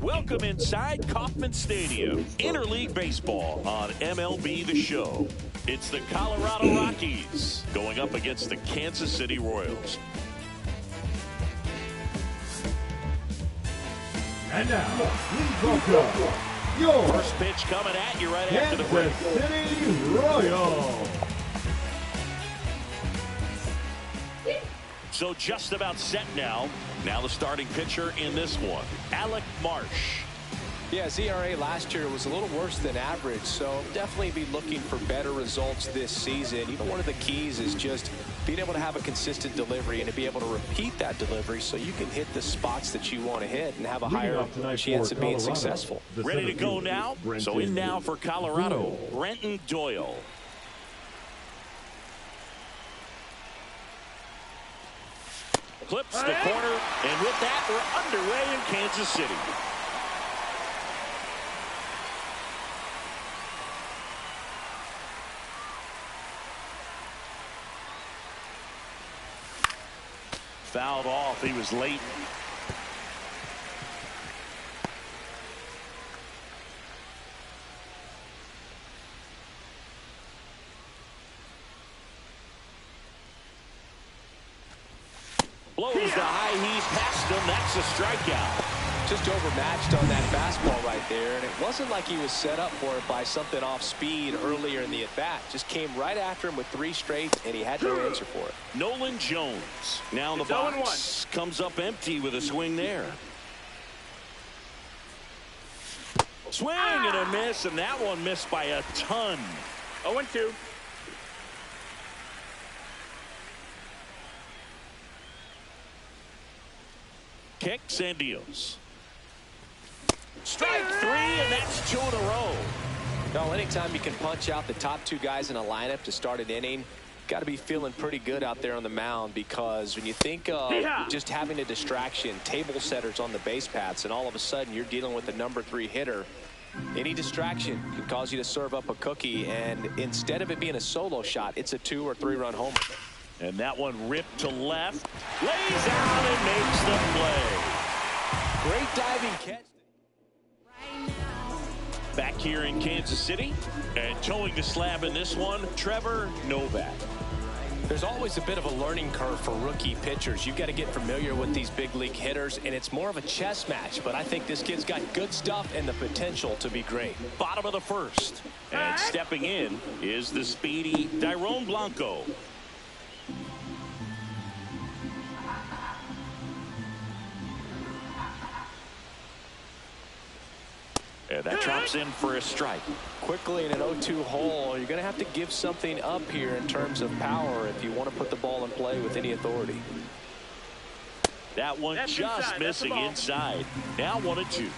Welcome inside Kauffman Stadium. Interleague Baseball on MLB The Show. It's the Colorado Rockies going up against the Kansas City Royals. And now, please welcome your first pitch coming at you right after the break. Kansas City Royals. So just about set now. Now the starting pitcher in this one, Alec Marsh. Yeah, his ERA last year was a little worse than average, so definitely be looking for better results this season. You know, one of the keys is just being able to have a consistent delivery and to be able to repeat that delivery so you can hit the spots that you want to hit and have a higher chance of being successful. Ready to go now? So in now for Colorado, Brenton Doyle. Clips the corner, and with that, we're underway in Kansas City. Fouled off. He was late. Blows the high heat past him. That's a strikeout. Just overmatched on that fastball right there, and it wasn't like he was set up for it by something off speed earlier in the at-bat. Just came right after him with 3 straight, and he had no answer for it. Nolan Jones now in the box. Comes up empty with a swing there. Swing and a miss, and that one missed by a ton. 0-2. Kicks and deals. Strike 3, and that's 2 in a row. No, anytime you can punch out the top 2 guys in a lineup to start an inning, got to be feeling pretty good out there on the mound, because when you think of just having a distraction, table setters on the base paths, and all of a sudden you're dealing with the number 3 hitter, any distraction can cause you to serve up a cookie, and instead of it being a solo shot, it's a 2 or 3 run homer. And that one ripped to left, lays out and makes the play. Great diving catch. Back here in Kansas City, and towing the slab in this one, Trevor Novak. There's always a bit of a learning curve for rookie pitchers. You've got to get familiar with these big league hitters, and it's more of a chess match, but I think this kid's got good stuff and the potential to be great. Bottom of the first, and stepping in is the speedy Dairon Blanco. And that drops in for a strike. Quickly in an 0-2 hole, you're going to have to give something up here in terms of power if you want to put the ball in play with any authority. That one That's just inside. missing inside. Now 1-2.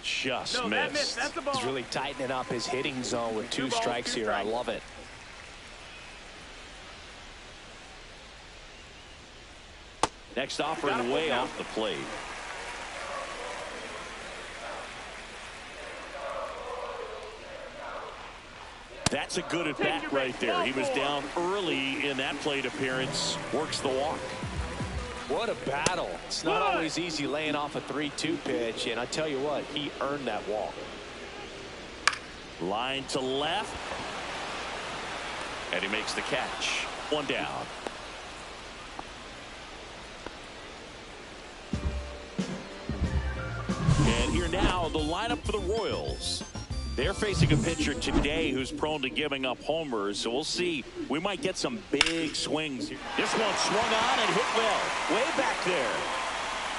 Just No, missed. that missed. That's the ball. He's really tightening up his hitting zone with 2 strikes here. I love it. Next offering way off the plate. That's a good at bat right there. He was down early in that plate appearance. Works the walk. What a battle. It's not always easy laying off a 3-2 pitch, and I tell you what, he earned that walk. Line to left. And he makes the catch. 1 down. And here now, the lineup for the Royals. They're facing a pitcher today who's prone to giving up homers, so we'll see. We might get some big swings here. This one swung on and hit well. Way back there.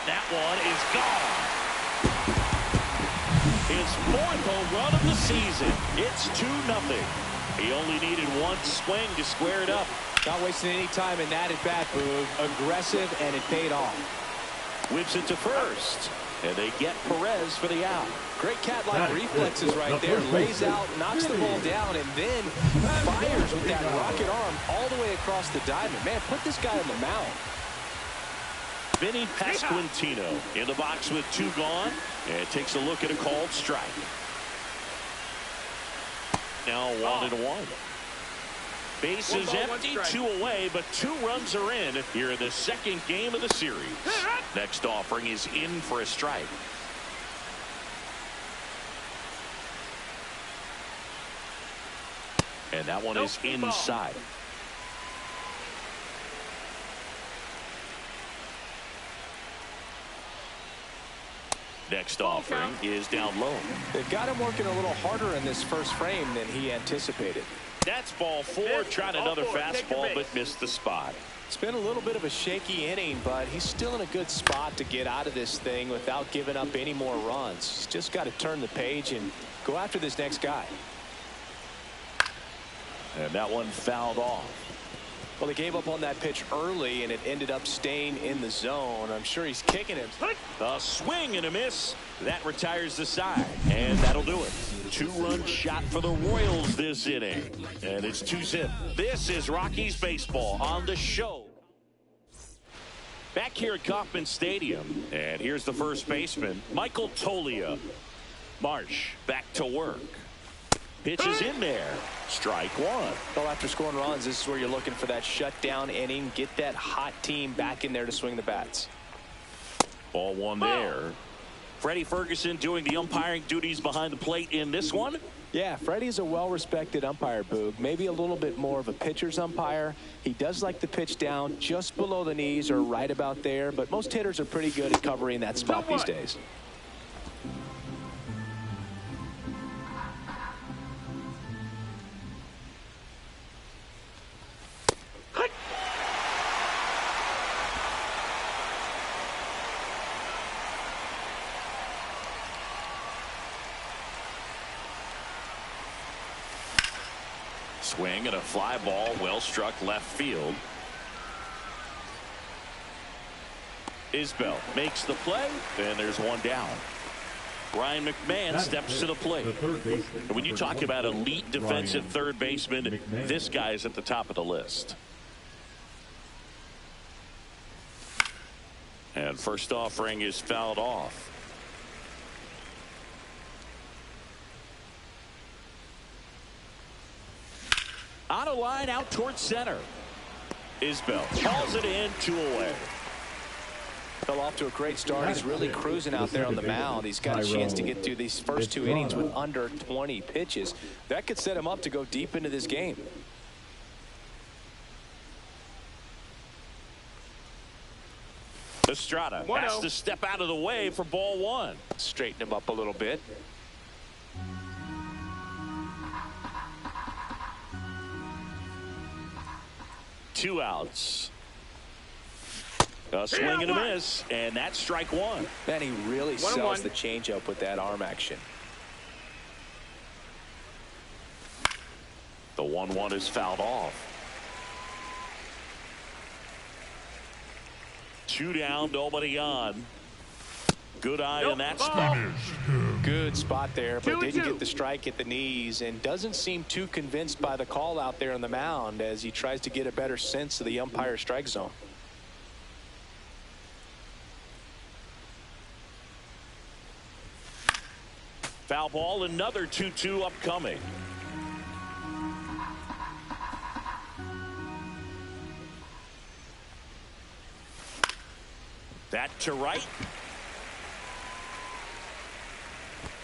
That one is gone. His 4th home run of the season. It's 2-0. He only needed 1 swing to square it up. Not wasting any time in that at-bat, Boog. Aggressive, and it paid off. Whips it to first. And they get Perez for the out. Great cat-like reflexes right there. Lays out, knocks the ball down, and then fires with that rocket arm all the way across the diamond. Man, put this guy on the mound. Vinny Pasquantino in the box with 2 gone, and takes a look at a called strike. Now 1-1. Bases empty, 2 away, but 2 runs are in here in the 2nd game of the series. Next offering is in for a strike. And that one is inside. Next offering is down low. They've got him working a little harder in this first frame than he anticipated. That's ball 4. Tried another fastball, but missed the spot. It's been a little bit of a shaky inning, but he's still in a good spot to get out of this thing without giving up any more runs. He's just got to turn the page and go after this next guy. And that one fouled off. Well, he gave up on that pitch early, and it ended up staying in the zone. I'm sure he's kicking him. A swing and a miss. That retires the side, and that'll do it. 2-run shot for the Royals this inning, and it's 2-zip. This is Rockies baseball on the show. Back here at Kauffman Stadium, and here's the first baseman, Michael Toglia. Marsh back to work. Pitches in there. Strike 1. Well, after scoring runs, this is where you're looking for that shutdown inning. Get that hot team back in there to swing the bats. Ball 1 there. Freddie Ferguson doing the umpiring duties behind the plate in this one. Yeah, Freddie's a well-respected umpire, Boog. Maybe a little bit more of a pitcher's umpire. He does like the pitch down just below the knees or right about there, but most hitters are pretty good at covering that spot these days. Swing and a fly ball, well struck left field. Isbell makes the play, and there's 1 down. Ryan McMahon steps to the plate. And when you talk about elite defensive third baseman, this guy is at the top of the list. And first offering is fouled off. On a line out towards center. Isbell calls it in, 2 away. Fell off to a great start. He's really cruising out there on the mound. He's got a chance to get through these first 2 innings with under 20 pitches. That could set him up to go deep into this game. Estrada has to step out of the way for ball 1. Straighten him up a little bit. Two outs. A swing and a miss, and that's strike 1. Man, he really sells the changeup with that arm action. The 1-1 is fouled off. 2 down, nobody on. Good eye on that spot. Good spot there, but didn't get the strike at the knees and doesn't seem too convinced by the call out there on the mound as he tries to get a better sense of the umpire strike zone. Foul ball, another 2-2 upcoming. That to right.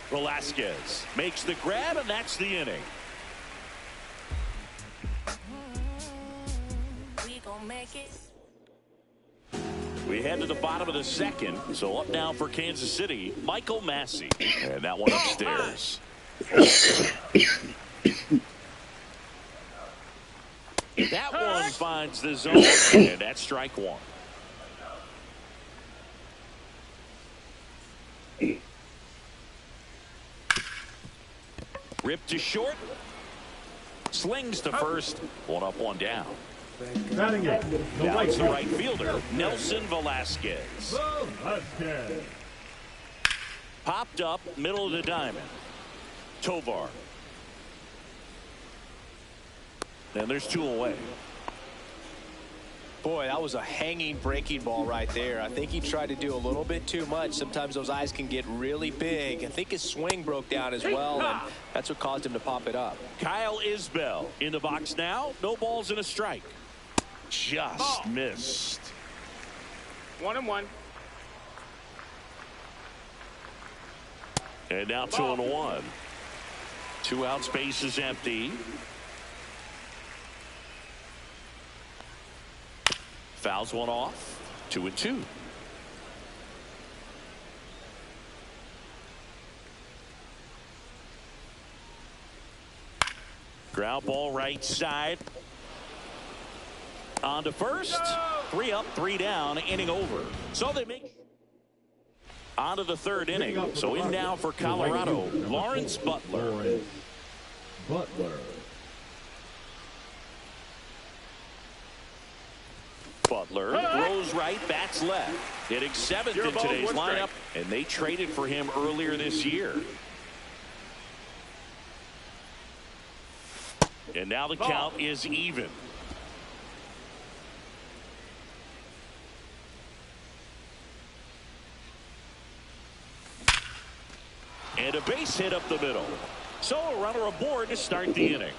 Velasquez makes the grab, and that's the inning. We gon' make it. We head to the bottom of the 2nd, so up now for Kansas City, Michael Massey. And that one upstairs. That one finds the zone, and that's strike 1. Ripped to short. Slings to first. 1 up, 1 down. Batting it, Now it's the right fielder, Nelson Velasquez. Velasquez. Popped up, middle of the diamond. Tovar. And there's 2 away. Boy, that was a hanging breaking ball right there. I think he tried to do a little bit too much. Sometimes those eyes can get really big. I think his swing broke down as well, and that's what caused him to pop it up. Kyle Isbell in the box now. No balls and a strike. Just missed. 1-1. And now 2-1. 2 outs, base is empty. Fouls one off. 2-2. Ground ball right side. On to first. 3 up, 3 down, inning over. So they make on to the 3rd inning. So in now for Colorado, Lawrence Butler. Butler throws right, bats left. Hitting 7th in today's lineup, and they traded for him earlier this year. And now the count is even. And a base hit up the middle. So a runner aboard to start the inning.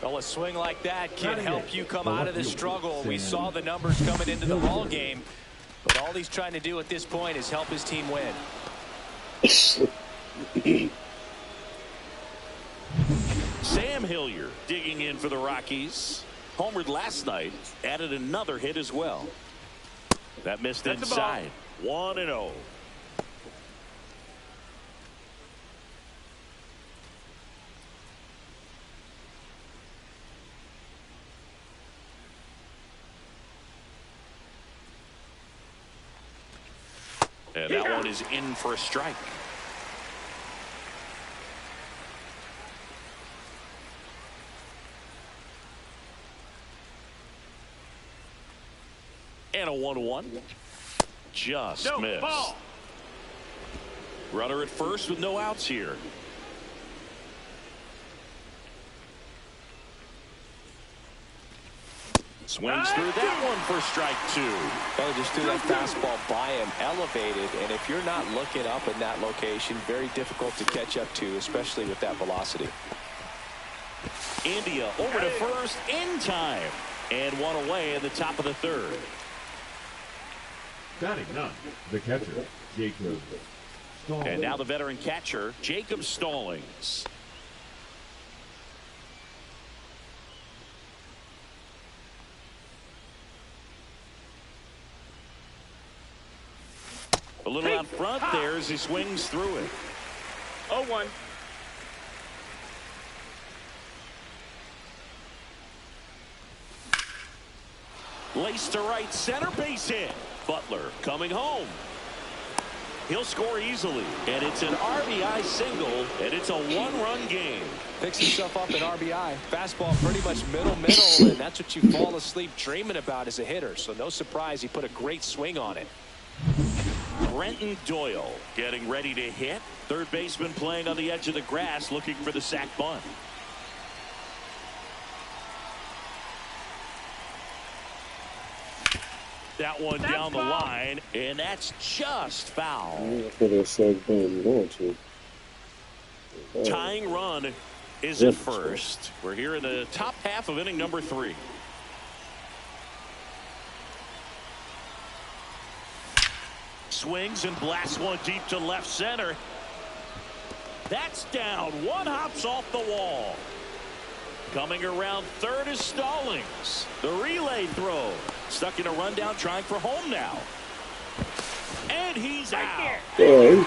Well, a swing like that can help you come out of the struggle. We saw the numbers coming into the ball game, but all he's trying to do at this point is help his team win. Sam Hilliard digging in for the Rockies. Homered last night, added another hit as well. That missed inside. 1-0. And that one is in for a strike. And a 1-1. Just missed. Ball. Runner at first with no outs here. Swings through that one for strike 2. Well, just threw that fastball by him, elevated, and if you're not looking up in that location, very difficult to catch up to, especially with that velocity. India over to first in time, and one away in the top of the 3rd. Batting 9, the catcher, Jacob Stallings. And now the veteran catcher, Jacob Stallings. A little out front there as he swings through it. 0-1. Laced to right center, base hit. Butler coming home. He'll score easily, and it's an RBI single, and it's a 1-run game. Picks himself up an RBI. Fastball pretty much middle, and that's what you fall asleep dreaming about as a hitter. So no surprise he put a great swing on it. Brenton Doyle getting ready to hit. Third baseman playing on the edge of the grass looking for the sac bunt. That one down the line, and that's just foul. Tying run is at first. We're here in the top half of inning number 3. Swings and blasts one deep to left center. That's down. One hops off the wall. Coming around third is Stallings. The relay throw. Stuck in a rundown, trying for home now. And he's out. Now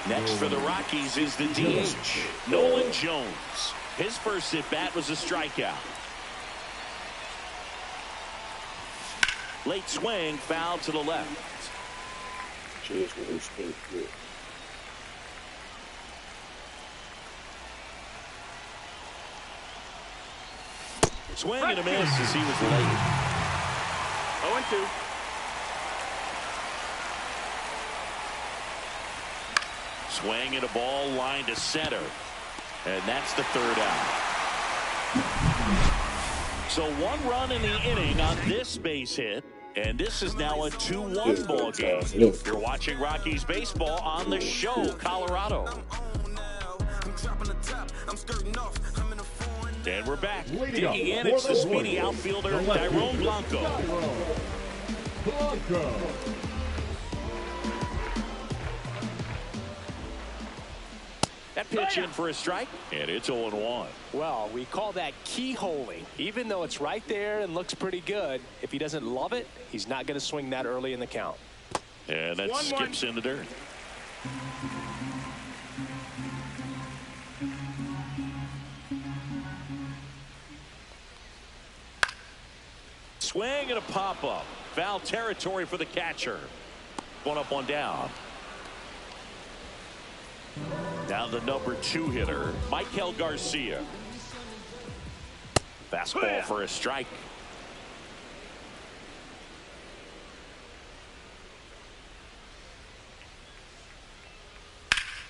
Next for the Rockies is the DH, Nolan Jones. His first at bat was a strikeout. Late swing, foul to the left. Swing and a miss as he was late. 0-2. Swing and a ball line to center. And that's the third out. So 1 run in the inning on this base hit. And this is now a 2-1 ball game. You're watching Rockies baseball on the show, Colorado. And we're back. Digging in, it's the speedy outfielder, Dairon Blanco. That pitch in for a strike, and it's 0-1. Well, we call that keyholing. Even though it's right there and looks pretty good, if he doesn't love it, he's not going to swing that early in the count. And that skips in the dirt. Swing and a pop-up. Foul territory for the catcher. 1 up, 1 down. Now the number 2 hitter, Michael Garcia. Fastball for a strike.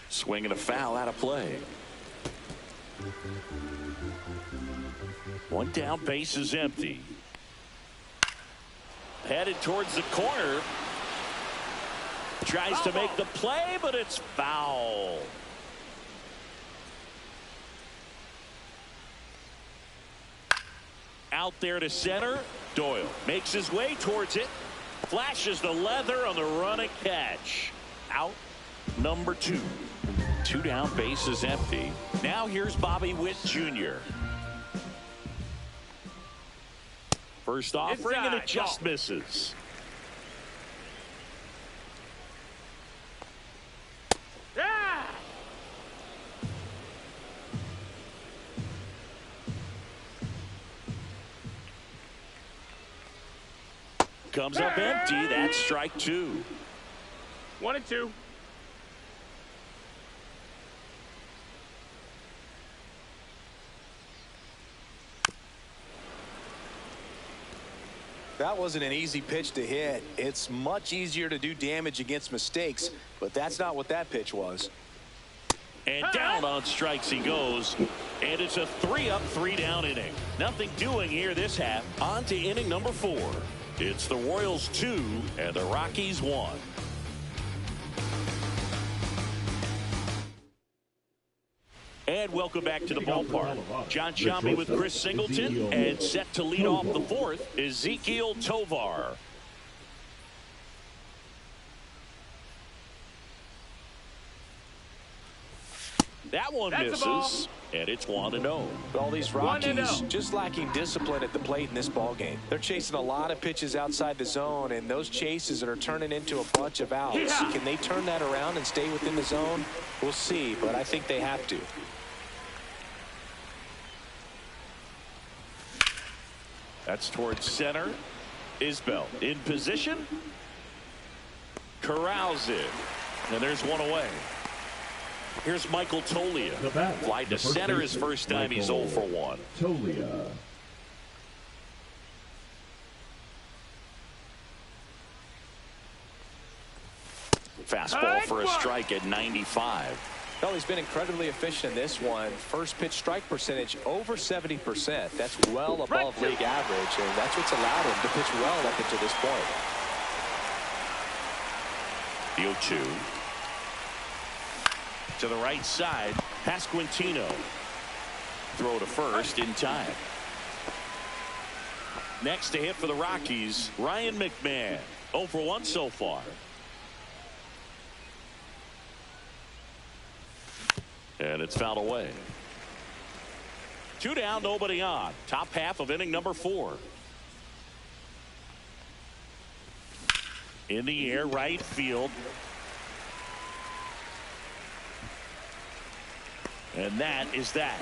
Swing and a foul out of play. 1 down, base is empty. Headed towards the corner. Tries to make the play, but it's foul. Out there to center. Doyle makes his way towards it. Flashes the leather on the running catch. Out number 2. 2 down, base is empty. Now here's Bobby Witt Jr. First offering, and it just misses. Comes up empty. That's strike 2. 1-2. That wasn't an easy pitch to hit. It's much easier to do damage against mistakes, but that's not what that pitch was. And down on strikes he goes. And it's a 3-up, 3-down inning. Nothing doing here this half. On to inning number 4. It's the Royals 2 and the Rockies 1. And welcome back to the ballpark. John Sciambi with Chris Singleton, and set to lead off the 4th, Ezequiel Tovar. That one misses, and it's 1-0. All these Rockies just lacking discipline at the plate in this ball game. They're chasing a lot of pitches outside the zone, and those chases are turning into a bunch of outs. Can they turn that around and stay within the zone? We'll see, but I think they have to. That's towards center. Isbell in position. Corrals it. And there's one away. Here's Michael Toglia. Fly to center his first time. He's 0 for 1. Toglia. Fastball for a strike at 95. Well, he's been incredibly efficient in this one. First pitch strike percentage over 70%. That's well above league average, and that's what's allowed him to pitch well up until this point. The 0-2. To the right side, Pasquantino. Throw to first in time. Next to hit for the Rockies, Ryan McMahon. 0 for 1 so far. And it's fouled away. 2 down, nobody on. Top half of inning number 4. In the air, right field. And that is that.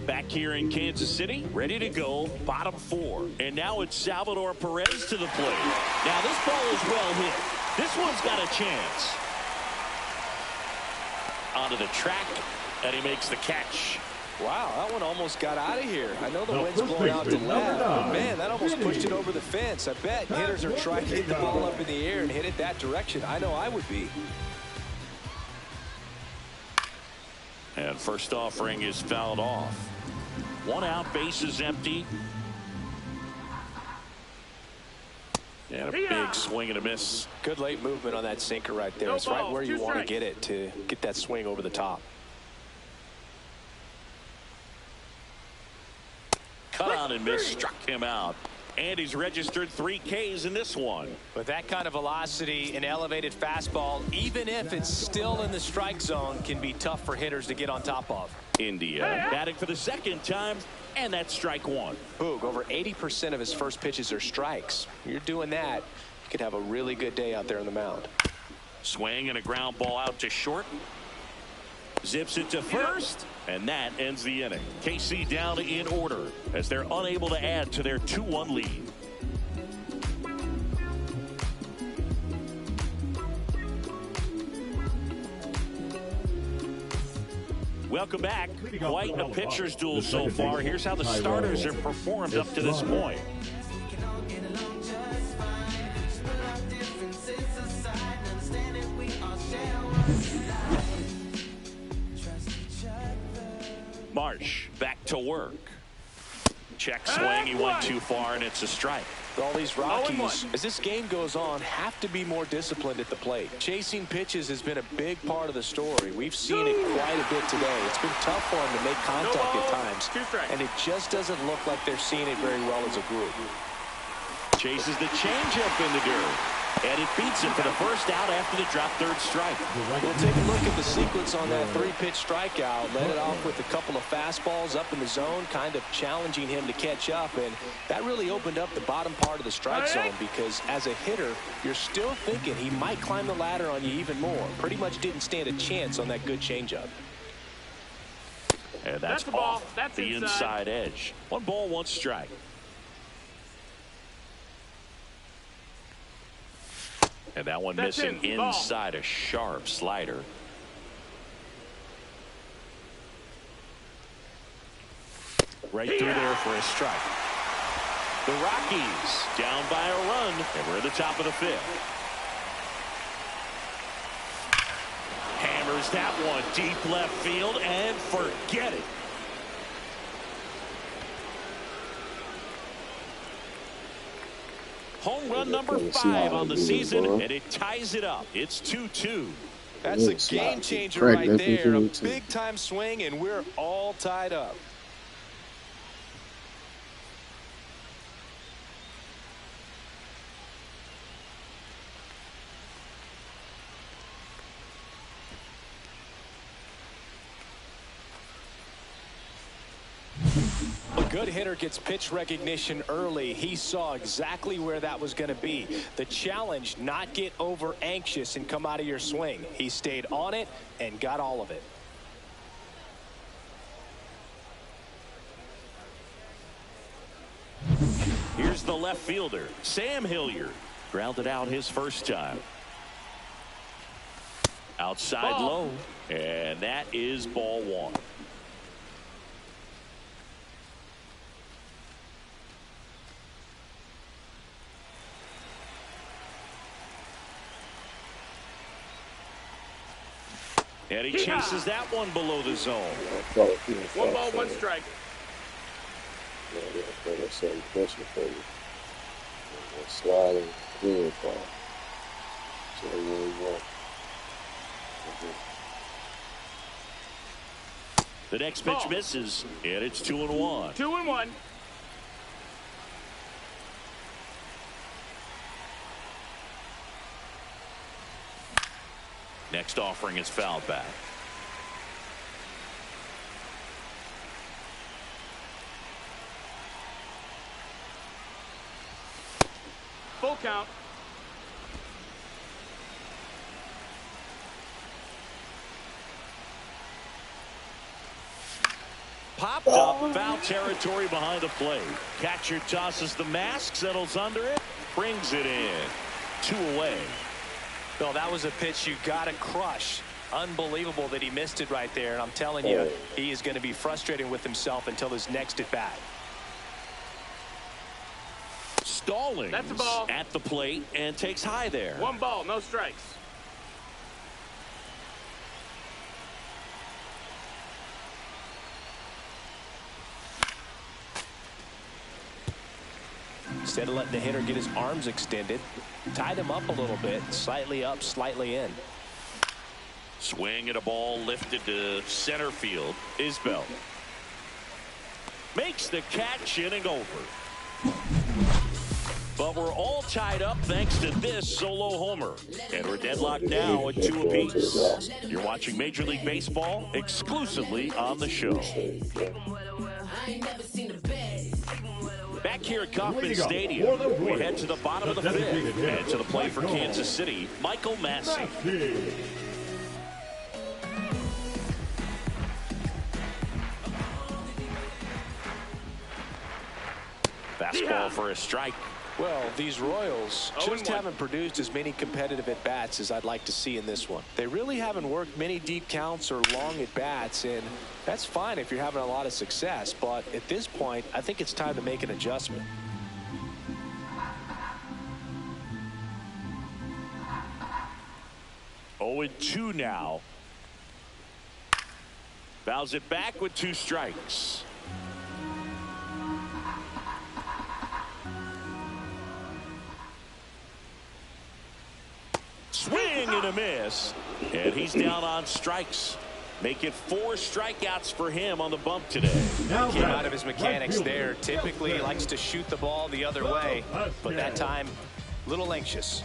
Back here in Kansas City, ready to go, bottom 4. And now it's Salvador Perez to the plate. Now this ball is well hit. This one's got a chance. Onto the track, and he makes the catch. Wow, that one almost got out of here. I know the wind's blowing out to left, but man, that almost pushed it over the fence. I bet hitters are trying to hit the ball up in the air and hit it that direction. I know I would be. And first offering is fouled off. 1 out, bases empty. And a big swing and a miss. Good late movement on that sinker right there. It's right where you want to get it to get that swing over the top. Cut on and miss, struck him out. And he's registered 3 Ks in this one. With that kind of velocity, an elevated fastball, even if it's still in the strike zone, can be tough for hitters to get on top of. India batting for the 2nd time, and that's strike 1. Boog, over 80% of his first pitches are strikes. You're doing that, you could have a really good day out there on the mound. Swing and a ground ball out to short. Zips it to first, and that ends the inning. KC down in order as they're unable to add to their 2-1 lead. Welcome back. Quite a pitcher's duel so far. Here's how the starters have performed up to this point. Marsh back to work. Check swing. He went too far, and it's a strike. All these Rockies, as this game goes on, have to be more disciplined at the plate. Chasing pitches has been a big part of the story. We've seen it quite a bit today. It's been tough for them to make contact at times, and it just doesn't look like they're seeing it very well as a group. Chases the changeup in the dirt. And it beats him for the first out after the drop third strike. We'll take a look at the sequence on that 3-pitch strikeout. Led it off with a couple of fastballs up in the zone, kind of challenging him to catch up. And that really opened up the bottom part of the strike zone because as a hitter, you're still thinking he might climb the ladder on you even more. Pretty much didn't stand a chance on that good changeup. And that's off the inside edge. 1 ball, 1 strike. And that one missing inside, a sharp slider. Right through there for a strike. The Rockies down by a run, and we're at the top of the 5th. Hammers that one deep left field, and forget it. Home run number 5 on the season, and it ties it up. It's 2-2. That's a game changer right there. A big time swing, and we're all tied up. Good hitter gets pitch recognition early. He saw exactly where that was going to be. The challenge, not get over anxious and come out of your swing. He stayed on it and got all of it. Here's the left fielder, Sam Hilliard. Grounded out his first time. Outside low, and that is ball 1. And he chases that one below the zone. 1 ball, 1 strike. Sliding clear ball. So the next pitch misses, and it's 2-1. 2-1. Next offering is fouled back. Full count. Popped up, foul territory behind the plate. Catcher tosses the mask, settles under it, brings it in. 2 away. Bill, that was a pitch you got to crush. Unbelievable that he missed it right there. And I'm telling you, he is going to be frustrated with himself until his next at bat. Stallings That's a ball. At the plate and takes high there. 1 ball, no strikes. Instead of letting the hitter get his arms extended, tied him up a little bit, slightly up, slightly in. Swing at a ball lifted to center field. Isbell makes the catch, inning over. But we're all tied up thanks to this solo homer. And we're deadlocked now at 2 apiece. You're watching Major League Baseball exclusively on the show. Back here at Kauffman Stadium, we head to the bottom of the 5th. And to the plate for Kansas City, Michael Massey. Fastball for a strike. Well, these Royals just haven't produced as many competitive at-bats as I'd like to see in this one. They really haven't worked many deep counts or long at-bats, and that's fine if you're having a lot of success. But at this point, I think it's time to make an adjustment. Oh, 0-2 now. Fouls it back with 2 strikes. Swing and a miss. And he's down on strikes. Make it 4 strikeouts for him on the bump today. Now came out of his mechanics there. Typically he likes to shoot the ball the other way, but that time a little anxious.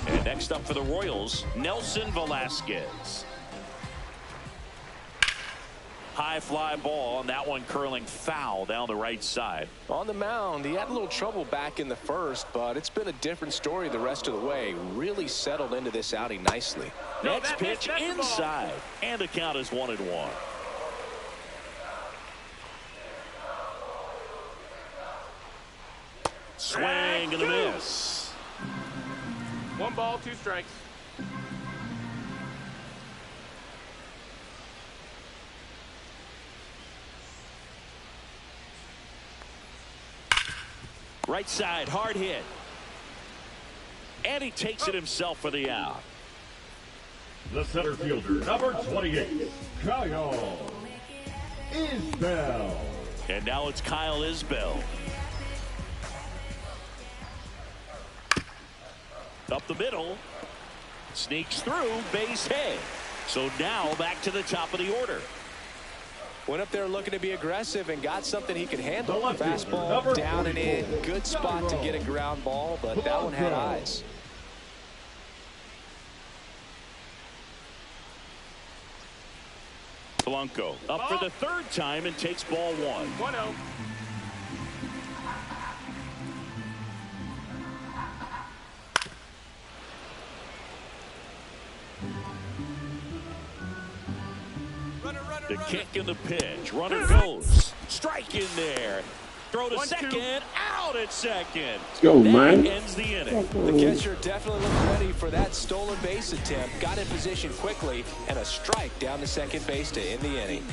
And next up for the Royals, Nelson Velasquez. High fly ball, and that one curling foul down the right side. On the mound, he had a little trouble back in the first, but it's been a different story the rest of the way. Really settled into this outing nicely. Next pitch inside, and the count is 1-1. Swing and a miss. 1 ball, 2 strikes. Right side, hard hit. And he takes it himself for the out. The center fielder, number 28, Kyle Isbell. And now it's Kyle Isbell. Up the middle. Sneaks through, base hit. So now back to the top of the order. Went up there looking to be aggressive and got something he could handle. Fastball down and in. Good spot to get a ground ball, but that one had eyes. Blanco up for the 3rd time and takes ball 1. 1-0. The kick and the pitch. Runner goes. Strike in there. Throw to second. Out at second. Let's go, man. That ends the inning. The catcher definitely looked ready for that stolen base attempt. Got in position quickly, and a strike down to second base to end the inning.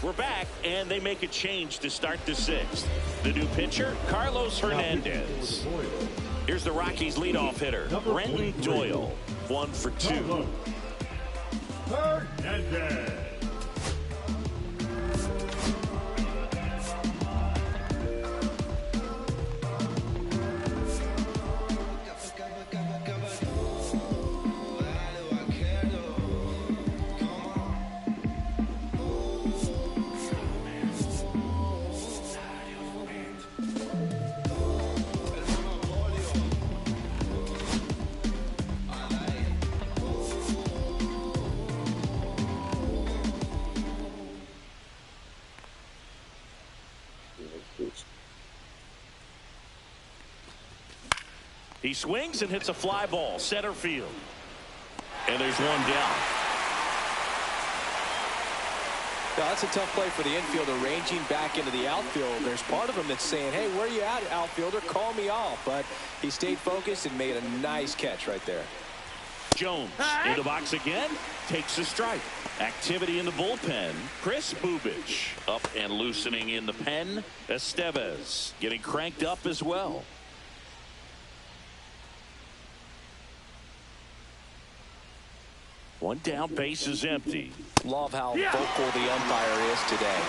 We're back, and they make a change to start the 6th. The new pitcher, Carlos Hernandez. Here's the Rockies' leadoff hitter, Brenton Doyle. 1 for 2. Hernandez. He swings and hits a fly ball, center field. And there's one down. Now, that's a tough play for the infielder, ranging back into the outfield. There's part of him that's saying, hey, where you at, outfielder? Call me off. But he stayed focused and made a nice catch right there. Jones in the box again, takes a strike. Activity in the bullpen. Chris Bubich up and loosening in the pen. Estevez getting cranked up as well. One down, base is empty. Love how vocal the umpire is today.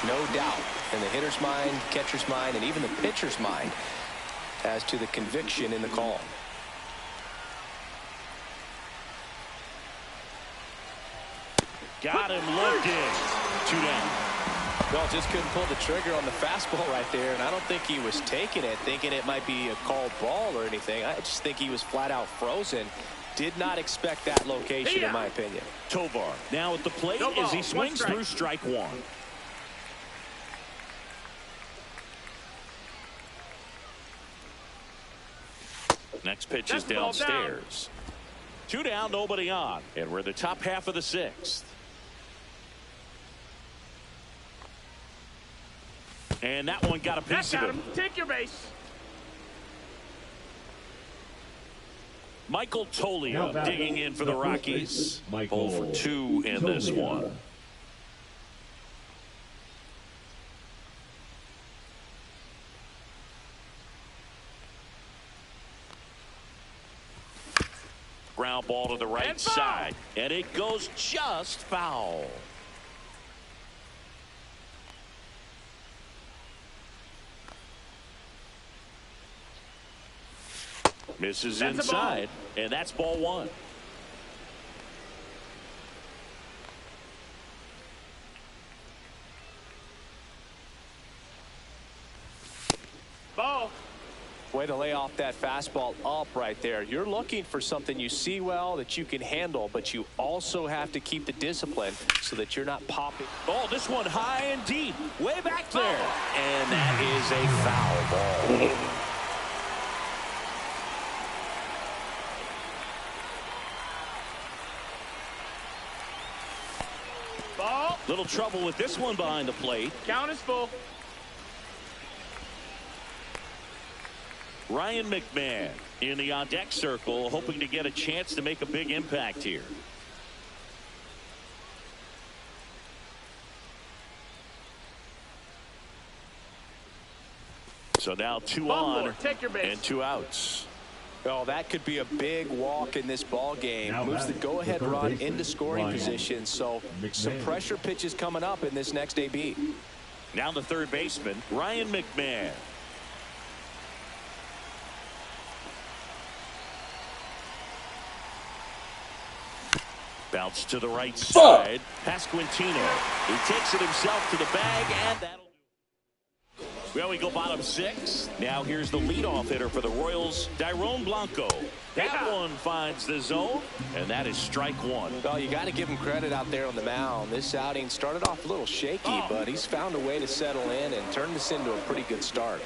No doubt in the hitter's mind, catcher's mind, and even the pitcher's mind as to the conviction in the call. Got him looking. 2 down. Well, just couldn't pull the trigger on the fastball right there, and I don't think he was taking it, thinking it might be a called ball or anything. I just think he was flat out frozen. Did not expect that location, in my opinion. Tovar now at the plate as he swings through strike 1. Next pitch is downstairs. 2 down, nobody on. And we're in the top half of the 6th. And that one got a piece of it. Take your base. Michael Toglia digging in for the Rockies. 0 for 2 in this one. Ground ball to the right side, and it goes just foul. Misses inside, and that's ball 1. Ball. Way to lay off that fastball up right there. You're looking for something you see well that you can handle, but you also have to keep the discipline so that you're not popping. Oh, this one high and deep, way back there. And that is a foul ball. Ball. Little trouble with this one behind the plate. Count is full. Ryan McMahon in the on-deck circle, hoping to get a chance to make a big impact here. So now 2 on and 2 outs. Oh, that could be a big walk in this ball game. Moves the go-ahead run into scoring position. So some pressure pitches coming up in this next AB. Now the third baseman, Ryan McMahon. Bounce to the right side. Pasquantino. He takes it himself to the bag, and that'll do. Well, we go bottom 6. Now here's the leadoff hitter for the Royals, Dairon Blanco. That one finds the zone, and that is strike 1. Well, you got to give him credit out there on the mound. This outing started off a little shaky, but he's found a way to settle in and turn this into a pretty good start.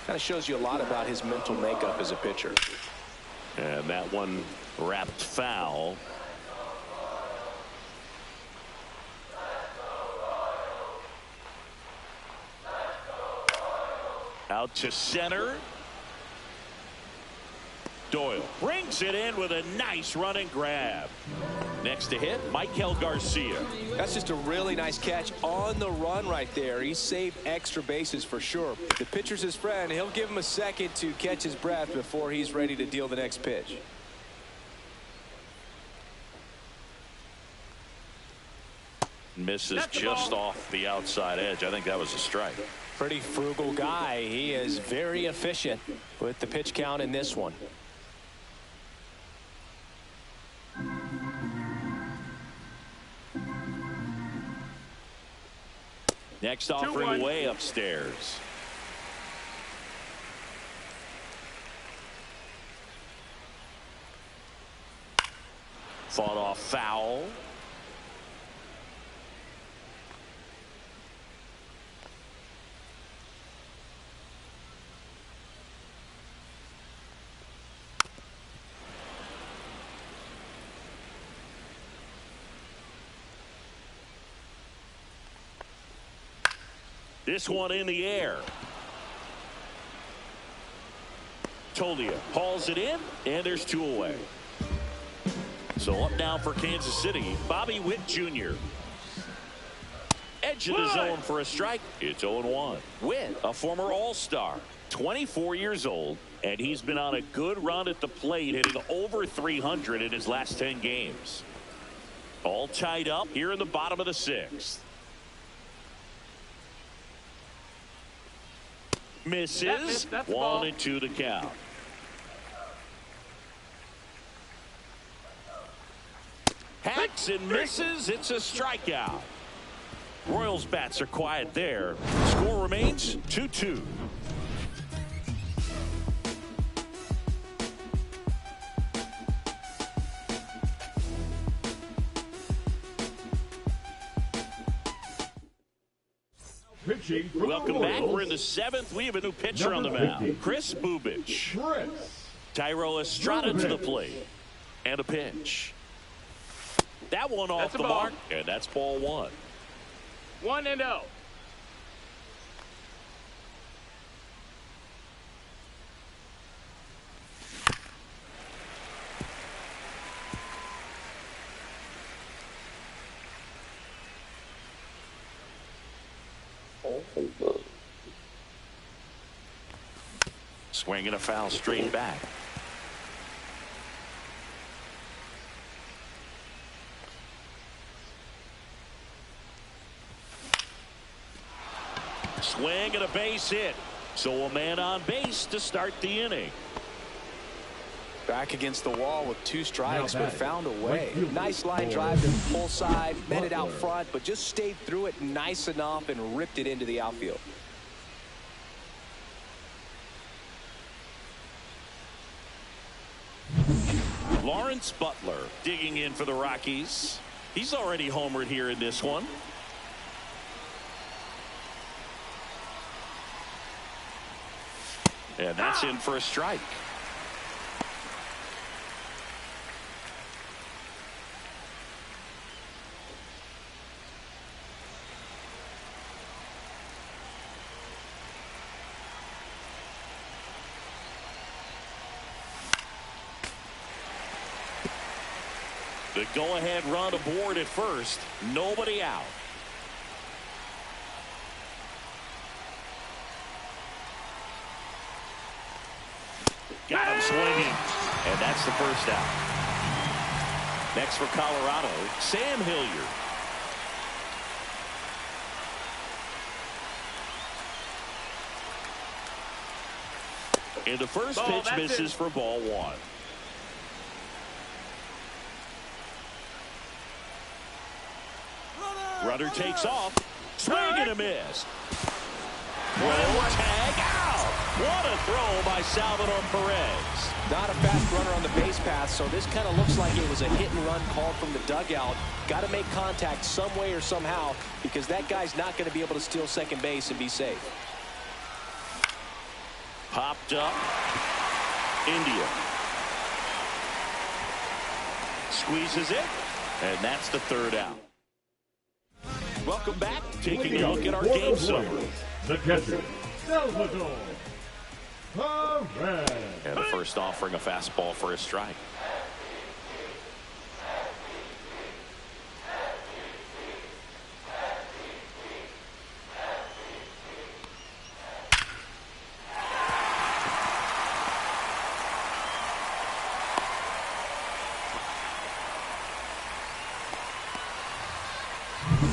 Kind of shows you a lot about his mental makeup as a pitcher. And that one wrapped foul. Out to center. Doyle brings it in with a nice running grab. Next to hit, Michael Garcia. That's just a really nice catch on the run right there. He saved extra bases for sure. The pitcher's his friend. He'll give him a second to catch his breath before he's ready to deal the next pitch. Misses just off the outside edge. I think that was a strike. Pretty frugal guy. He is very efficient with the pitch count in this one. Next offering way upstairs. Fought off foul. This one in the air. Toglia hauls it in, and there's 2 away. So up now for Kansas City, Bobby Witt Jr. Edge of the zone for a strike. It's 0-1. Witt, a former All-Star, 24 years old, and he's been on a good run at the plate, hitting over 300 in his last 10 games. All tied up here in the bottom of the 6th. Misses. That's 1-2 to count. Hacks and misses. It's a strikeout. Royals bats are quiet there. Score remains 2-2. Pitching for Welcome the back. Royals, We're in the 7th. We have a new pitcher on the mound. Chris Bubic. Chris Tyro Estrada to the plate. And a pitch. That one off That's a the ball. mark. And that's ball 1. 1-0. Swinging a foul straight back. Swing and a base hit. So a man on base to start the inning. Back against the wall with 2 strikes, but found a way. Right field. Nice line drive to the pull side, met it out front, but just stayed through it nice enough and ripped it into the outfield. Lawrence Butler digging in for the Rockies. He's already homered here in this one. And that's in for a strike. The go-ahead run aboard at first. Nobody out. Got him swinging. And that's the first out. Next for Colorado, Sam Hilliard. And the first Ball, pitch that's misses it. for ball 1. Runner takes off. Swing and a miss. Throw, tag, out. What a throw by Salvador Perez. Not a fast runner on the base path, so this kind of looks like it was a hit and run call from the dugout. Got to make contact some way or somehow, because that guy's not going to be able to steal second base and be safe. Popped up. India. Squeezes it. And that's the third out. Welcome back. Taking a look at our game summary. The catcher, Salvador Perez. And the first offering a fastball for a strike.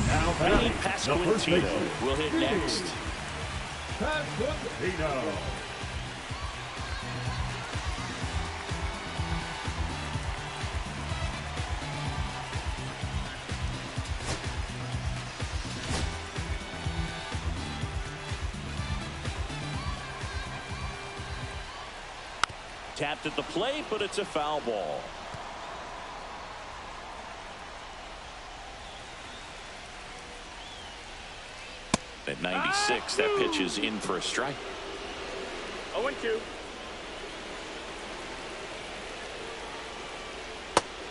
Now Vinny batting, the first Pasquantino baseman, will hit Vinny next. Pasquantino. Tapped at the plate, but it's a foul ball. At 96, that pitch is in for a strike. 0-2.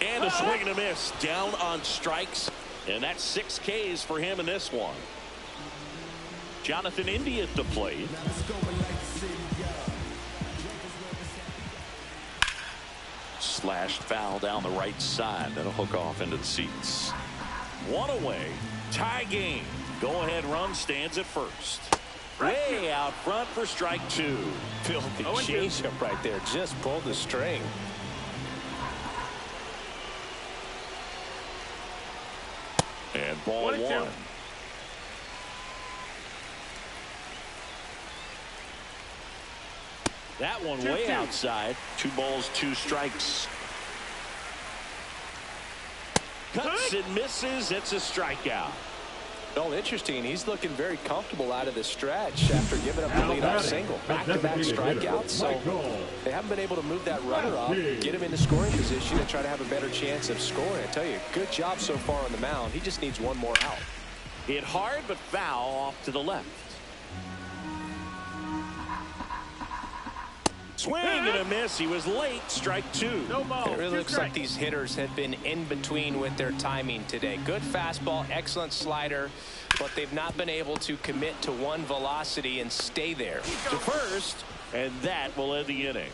And a swing and a miss. Down on strikes. And that's 6 Ks for him in this one. Jonathan India at the plate. Slashed foul down the right side. That'll hook off into the seats. 1 away. Tie game. Go-ahead run stands at first. Way out front for strike 2. Filthy 0-2. changeup right there. Just pulled the string. And ball 1 and 2. one. That one way 2-2. outside. 2 balls, 2 strikes. Cuts and misses. It's a strikeout. Well, interesting. He's looking very comfortable out of the stretch after giving up the leadoff single. Back-to-back strikeouts. So they haven't been able to move that runner up, get him into scoring position, and try to have a better chance of scoring. I tell you, good job so far on the mound. He just needs one more out. Hit hard but foul off to the left. Swing and a miss. He was late. Strike 2. No ball. It really 2 looks like these hitters have been in between with their timing today. Good fastball, excellent slider, but they've not been able to commit to one velocity and stay there. To first, and that will end the inning.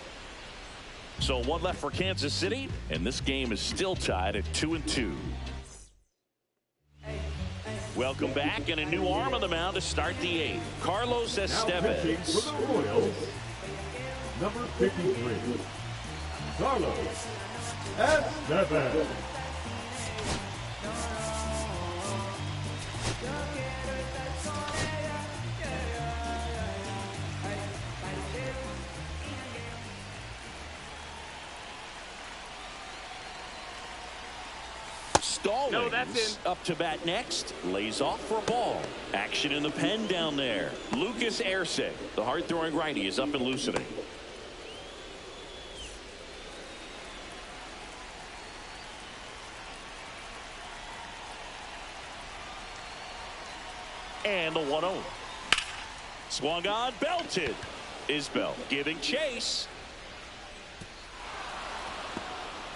So 1 left for Kansas City, and this game is still tied at 2-2. Welcome back, and a new arm on the mound to start the 8th. Carlos Now pitching Estevez. for the Royals, number 53, Carlos Estevez. Stallings No, that's in. up to bat next. Lays off for a ball. Action in the pen down there. Lucas Erceg, the hard-throwing righty, is up and loosening. And the 1-0. Swung on, belted. Isbell giving chase.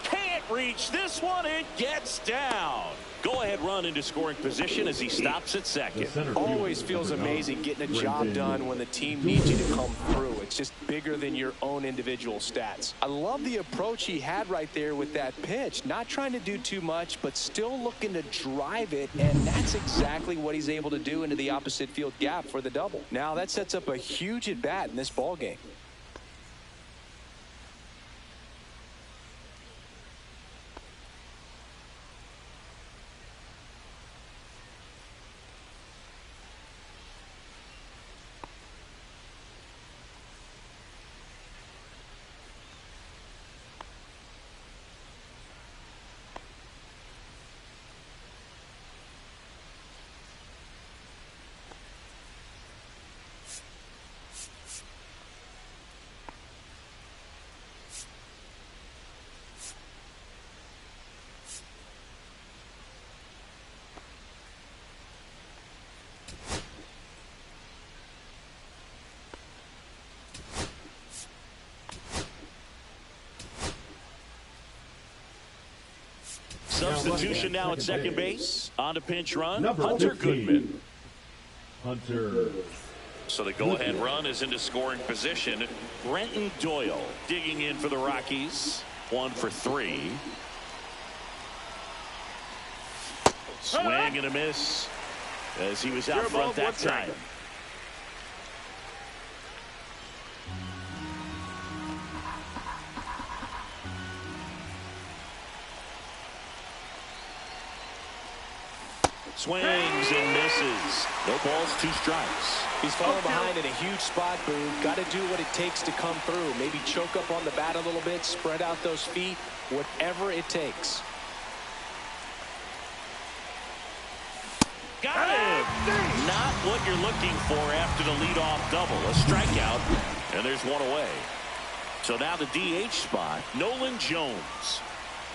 Can't reach this one. It gets down. Go-ahead run into scoring position as he stops at second. Always feels amazing getting a job done when the team needs you to come through. It's just bigger than your own individual stats. I love the approach he had right there with that pitch. Not trying to do too much, but still looking to drive it, and that's exactly what he's able to do into the opposite field gap for the double. Now that sets up a huge at-bat in this ball game. Substitution now at second base. On to pinch run, Number Hunter 15, Goodman. Hunter. So the go-ahead run is into scoring position. Brenton Doyle digging in for the Rockies. 1 for 3. Swing and a miss as he was out front that time. Swings and misses. No balls, 2 strikes. He's falling behind in a huge spot, Boone. Got to do what it takes to come through. Maybe choke up on the bat a little bit, spread out those feet, whatever it takes. Got him! Not what you're looking for after the leadoff double. A strikeout, and there's 1 away. So now the DH spot, Nolan Jones.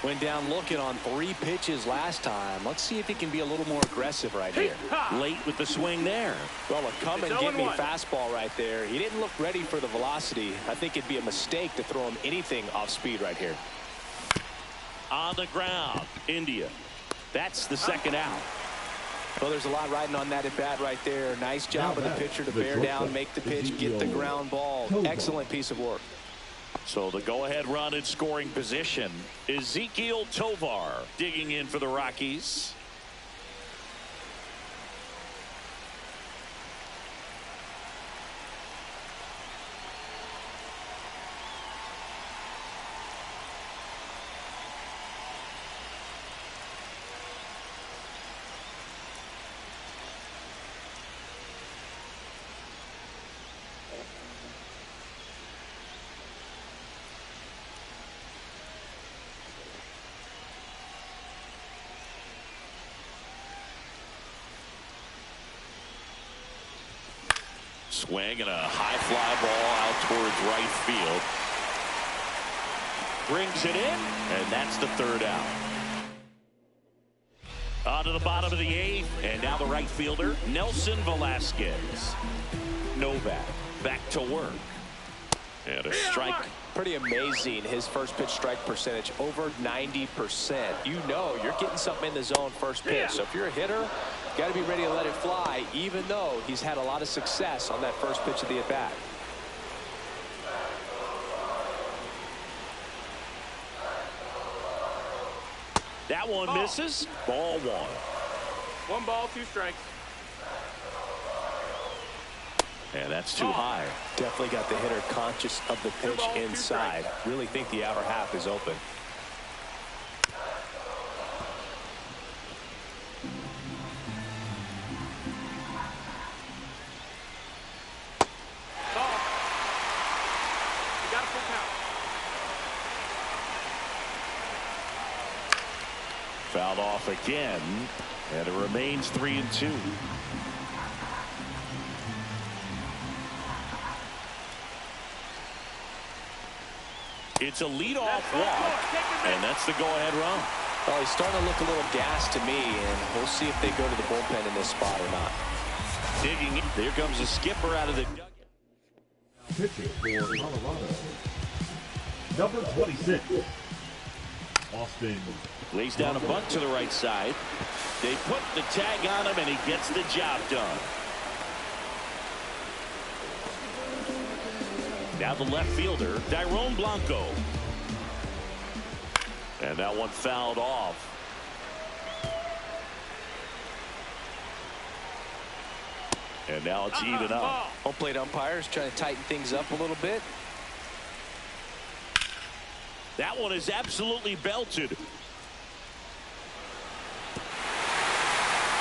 Went down looking on 3 pitches last time. Let's see if he can be a little more aggressive right here. Late with the swing there. Well, a come and get me fastball right there. He didn't look ready for the velocity. I think it'd be a mistake to throw him anything off speed right here. On the ground, India. That's the second out. Well, there's a lot riding on that at bat right there. Nice job of the pitcher to bear down, make the pitch, get the ground ball. Excellent piece of work. So the go-ahead run in scoring position. Ezequiel Tovar digging in for the Rockies. Swing and a high fly ball out towards right field. Brings it in, and that's the third out. On to the bottom of the eighth, and now the right fielder, Nelson Velasquez. Novak back to work. And a strike. Pretty amazing, his first pitch strike percentage, over 90%. You know you're getting something in the zone first pitch. So if you're a hitter, you got to be ready to let it fly, even though he's had a lot of success on that first pitch of the at-bat. That one misses. Ball one. 1 ball, 2 strikes. And that's too high. Definitely got the hitter conscious of the pitch inside. Really think the outer half is open. Ball. You got a full count. Fouled off again, and it remains 3-2. It's a leadoff walk, and that's the go-ahead run. Well, he's starting to look a little gassed to me, and we'll see if they go to the bullpen in this spot or not. Digging in. There comes a skipper out of the dugout. Pitching for Colorado, number 26, Austin. Lays down a bunt to the right side. They put the tag on him, and he gets the job done. Now the left fielder, Dairon Blanco. And that one fouled off. And now it's even up. Home plate umpires trying to tighten things up a little bit. That one is absolutely belted.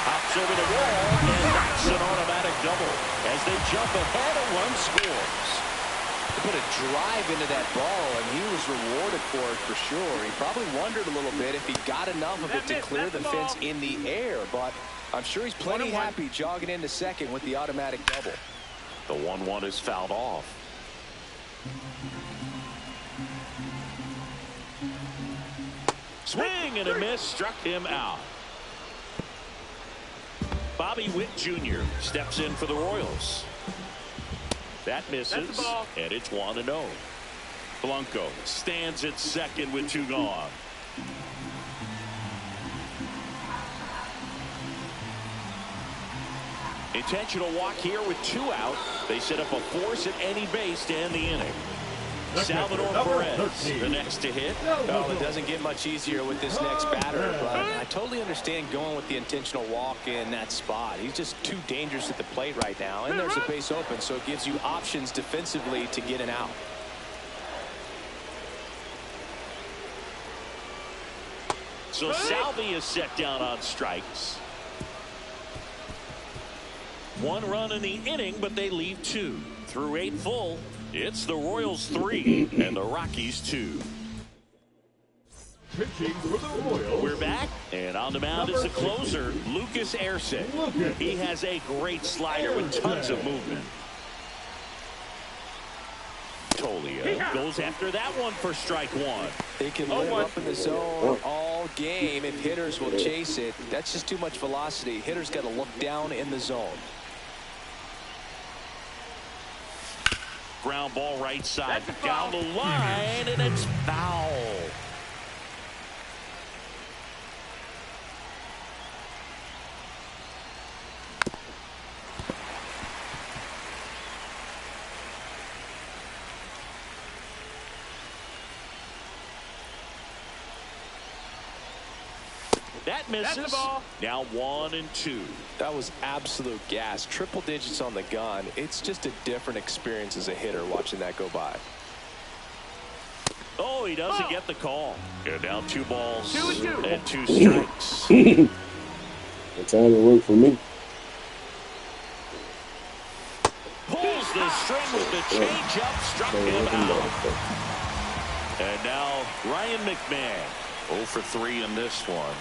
Hops over the wall, and that's an automatic double. As they jump ahead, a run scores. Put a drive into that ball, and he was rewarded for it for sure. He probably wondered a little bit if he got enough of it to clear the fence in the air, but I'm sure he's plenty happy jogging into second with the automatic double. The 1-1 is fouled off. Swing and a miss, struck him out. Bobby Witt Jr. steps in for the Royals. That misses, and it's 1-0. Blanco stands at second with 2 gone. Intentional walk here with 2 out. They set up a force at any base to end the inning. Salvador Perez, the next to hit. Well, it doesn't get much easier with this next batter, but I totally understand going with the intentional walk in that spot. He's just too dangerous at the plate right now, and there's a base open, so it gives you options defensively to get an out. So Salvi is set down on strikes. 1 run in the inning, but they leave 2. Through 8 full, it's the Royals 3 and the Rockies 2. Pitching for the Royals. We're back, and on the mound is the closer, Lucas Erceg. He has a great slider with tons of movement. Tolia goes after that one for strike 1. They can live up in the zone all game if hitters will chase it. That's just too much velocity. Hitters got to look down in the zone. Ground ball right side down the line, and it's foul. That misses. Now 1-2. That was absolute gas. Triple digits on the gun. It's just a different experience as a hitter watching that go by. Oh, he doesn't get the call. And now 2 balls 2-2 and 2 strikes. That time it worked for me. Pulls the string with the changeup, struck him out. And now Ryan McMahon 0 for 3 in this one.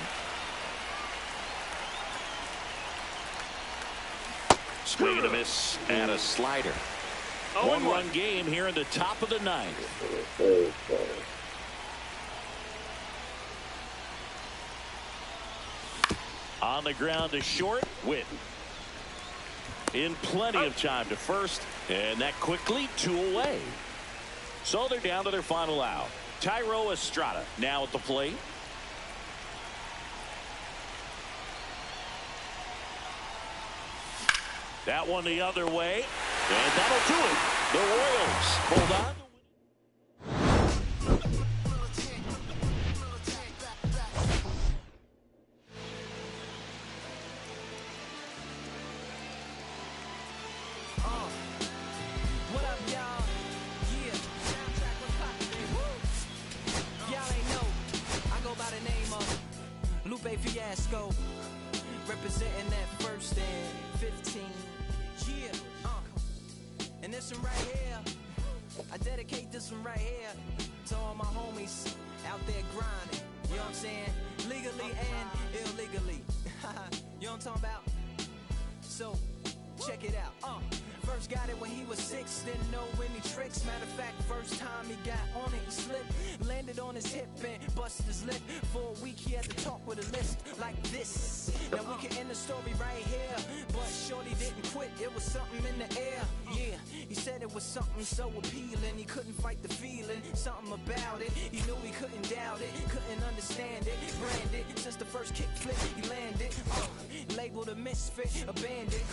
Swing and a miss and a slider. One-run game here in the top of the ninth. On the ground to short. Witt in plenty of time to first, and that quickly 2 away. So they're down to their final out. Thairo Estrada now at the plate. That one the other way, and that'll do it. The Royals hold on. Fiasco, representing that first and 15. Yeah, and this one right here, I dedicate this one right here to all my homies out there grinding. You know what I'm saying? Legally and illegally. You know what I'm talking about? So, check it out. First got it when he was 6, didn't know any tricks. Matter of fact, first time he got on it, he slipped. Landed on his hip and busted his lip. For a week he had to talk with a list like this. Now we can end the story right here, but shorty didn't quit, it was something in the air. Yeah, he said it was something so appealing, he couldn't fight the feeling, something about it. He knew he couldn't doubt it, couldn't understand it. Branded, since the first kick flip, he landed. Labeled a misfit, a bandit.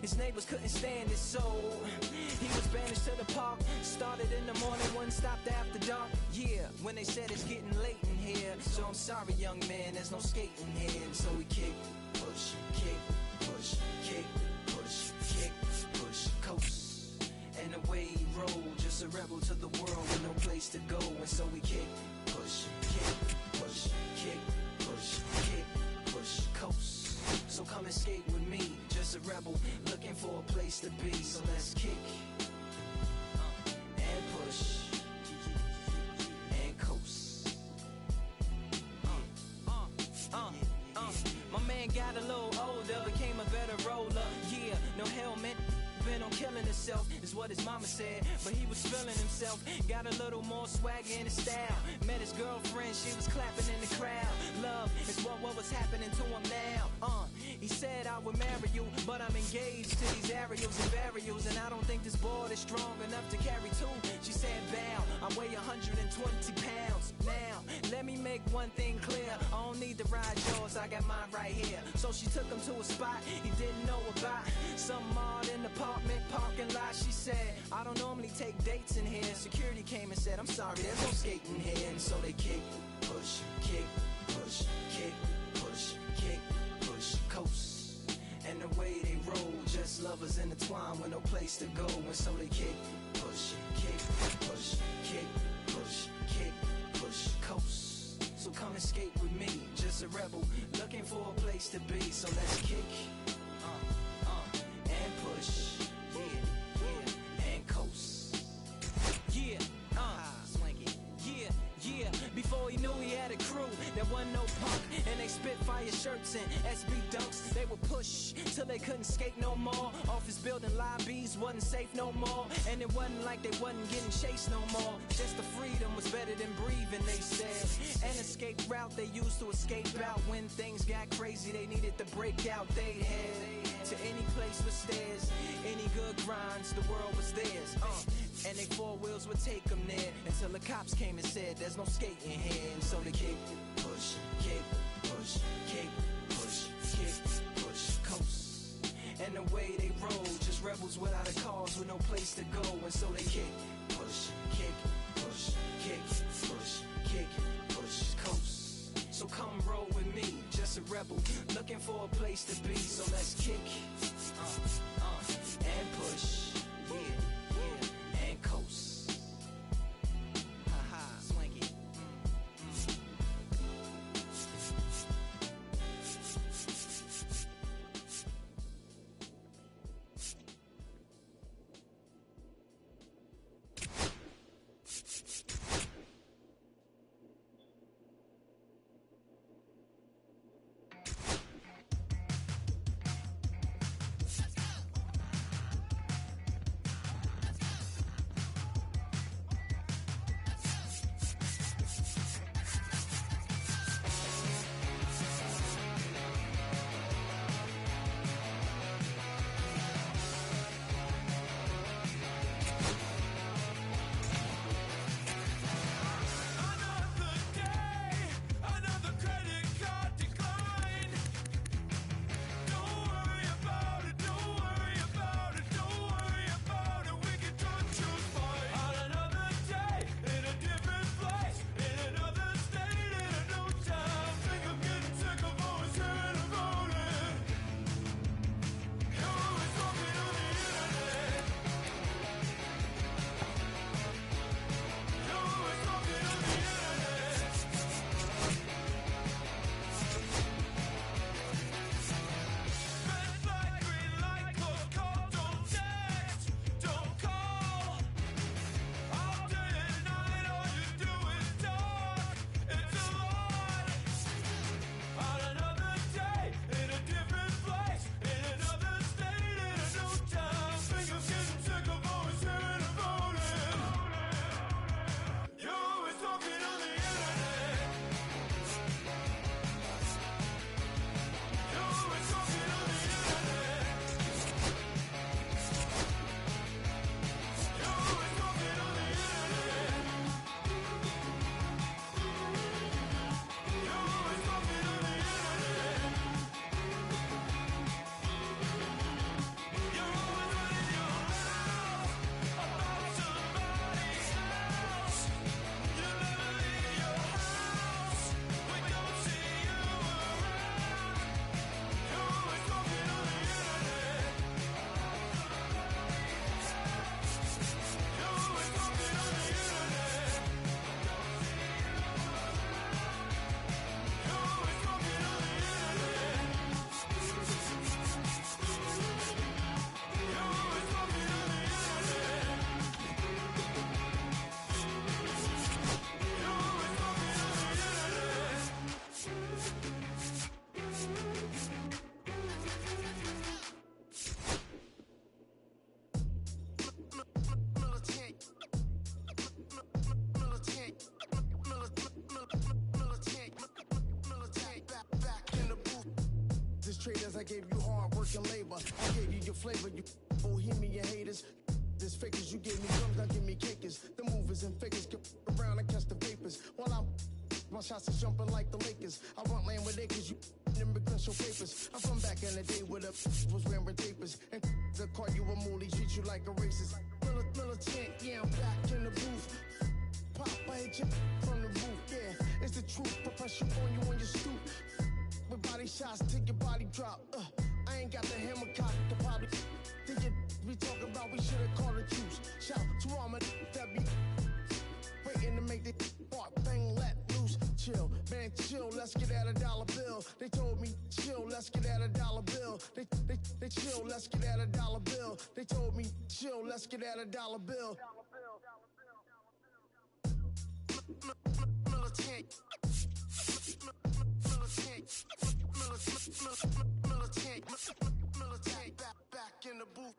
His neighbors couldn't stand it, so he was banished to the park. Started in the morning, one stopped after dark. Yeah, when they said it's getting late in here. So I'm sorry, young man, there's no skating here. And so we kick, push, kick, push, kick, push, kick, push, coast. And away he rolled, just a rebel to the world with no place to go. And so we kick, push, kick, push, kick, push, kick, push, coast. So come and skate with me, just a rebel looking for a place to be. So let's kick and push and coast. My man got a little older, became a better roller. Yeah, no helmet. Been on killing himself, is what his mama said. But he was feeling himself, got a little more swag in his style. Met his girlfriend, she was clapping in the crowd. Love is what was happening to him now. He said I would marry you, but I'm engaged to these aerials and burials. And I don't think this board is strong enough to carry two. She said bow, I weigh 120 pounds. Now, let me make one thing clear, I don't need to ride yours, I got mine right here. So she took him to a spot he didn't know about. Some odd in the apartment parking lot. She said, I don't normally take dates in here. Security came and said, I'm sorry, there's no skating here. And so they kick, push, kick, push, kick, push, kick, push, coast. And the way they roll, just lovers intertwined with no place to go. And so they kick, push, kick, push, kick, push, kick, push, coast. So come and skate with me, just a rebel looking for a place to be. So let's kick and push. And coast. Yeah, swanky. Yeah, before he knew he had a crew, there wasn't no punk, and they spit fire shirts and SB dunks. They would push till they couldn't skate no more. Office building lobbies wasn't safe no more, and it wasn't like they wasn't getting chased no more. Just the freedom was better than breathing, they said. An escape route they used to escape out when things got crazy. They needed to break out. They had to any place with stairs, any good grinds, the world was theirs. And they four wheels would take them there until the cops came and said there's no skating here. And so they kick, push, kick, push, kick, push, kick, push, coast. And the way they roll, just rebels without a cause with no place to go. And so they kick, push, kick, push, kick, push, kick, push, coast. So come roll with me, just a rebel looking for a place to be. So let's kick and push. And coast. Haha, swanky. traders, I gave you hard work and labor. I gave you your flavor, you bohemian haters. This fakers, you gave me drums, now give me cakers. The movers and fakers get around and catch the vapors. While I'm my shots are jumping like the Lakers. I want land with acres, you immigrant show papers. I'm from back in the day where the was wearing papers. And the call you a moolie, treat you like a racist. Militant, yeah, I'm back in the booth. Pop, I hit you from the roof, yeah. It's the truth, put pressure on you when you stoop. With body shots, till your body drop. I ain't got the hammer cock, the probably think you we talk about, we should've called the truce. Shout to all my that be waiting to make the part bang let loose. Chill, man, chill, let's get at $1 bill. They told me, chill, let's get at $1 bill. They chill, let's get at $1 bill. They told me, chill, let's get at $1 bill. Militant. Militant, back in the booth.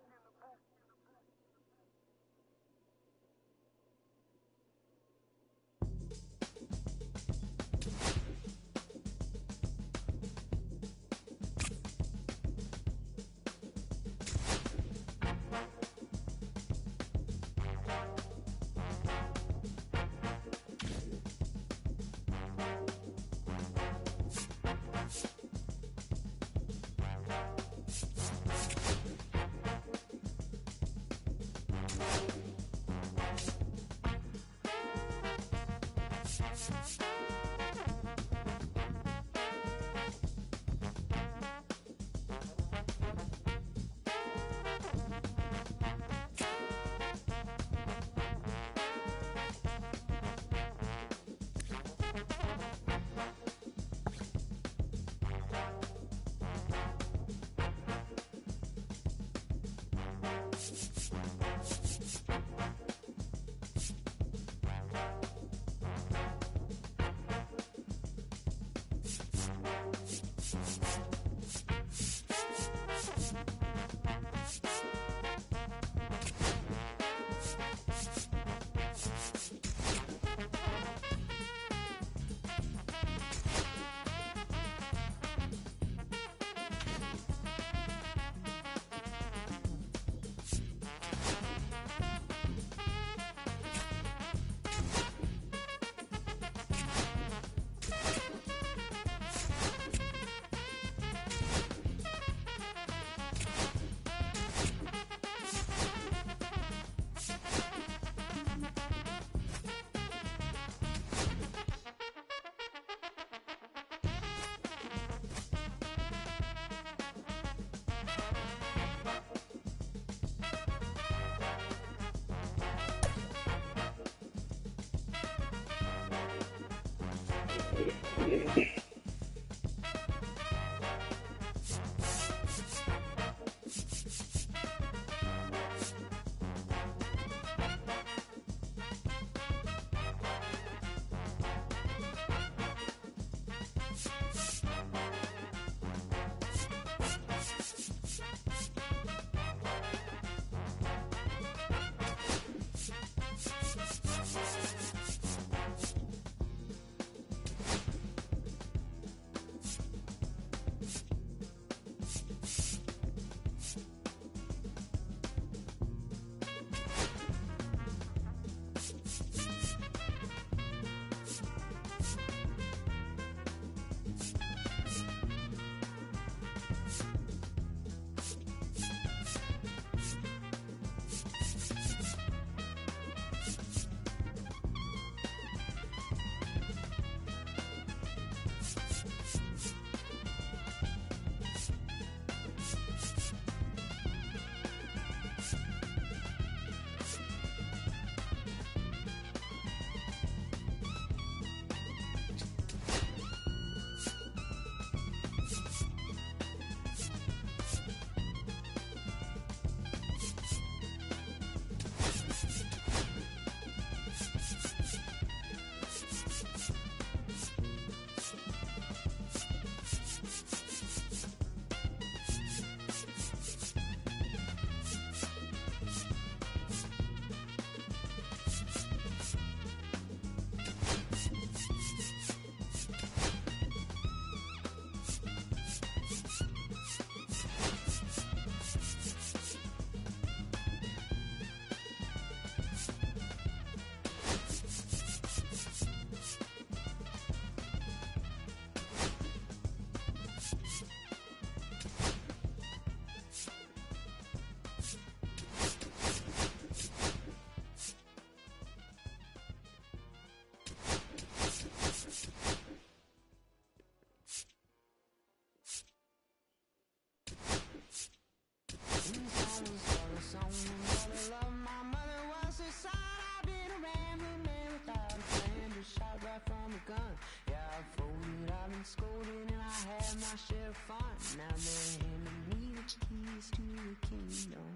right from a gun. Yeah, I folded, I've been scolded, and I had my share of fun. Now they're handing me the keys to the kingdom.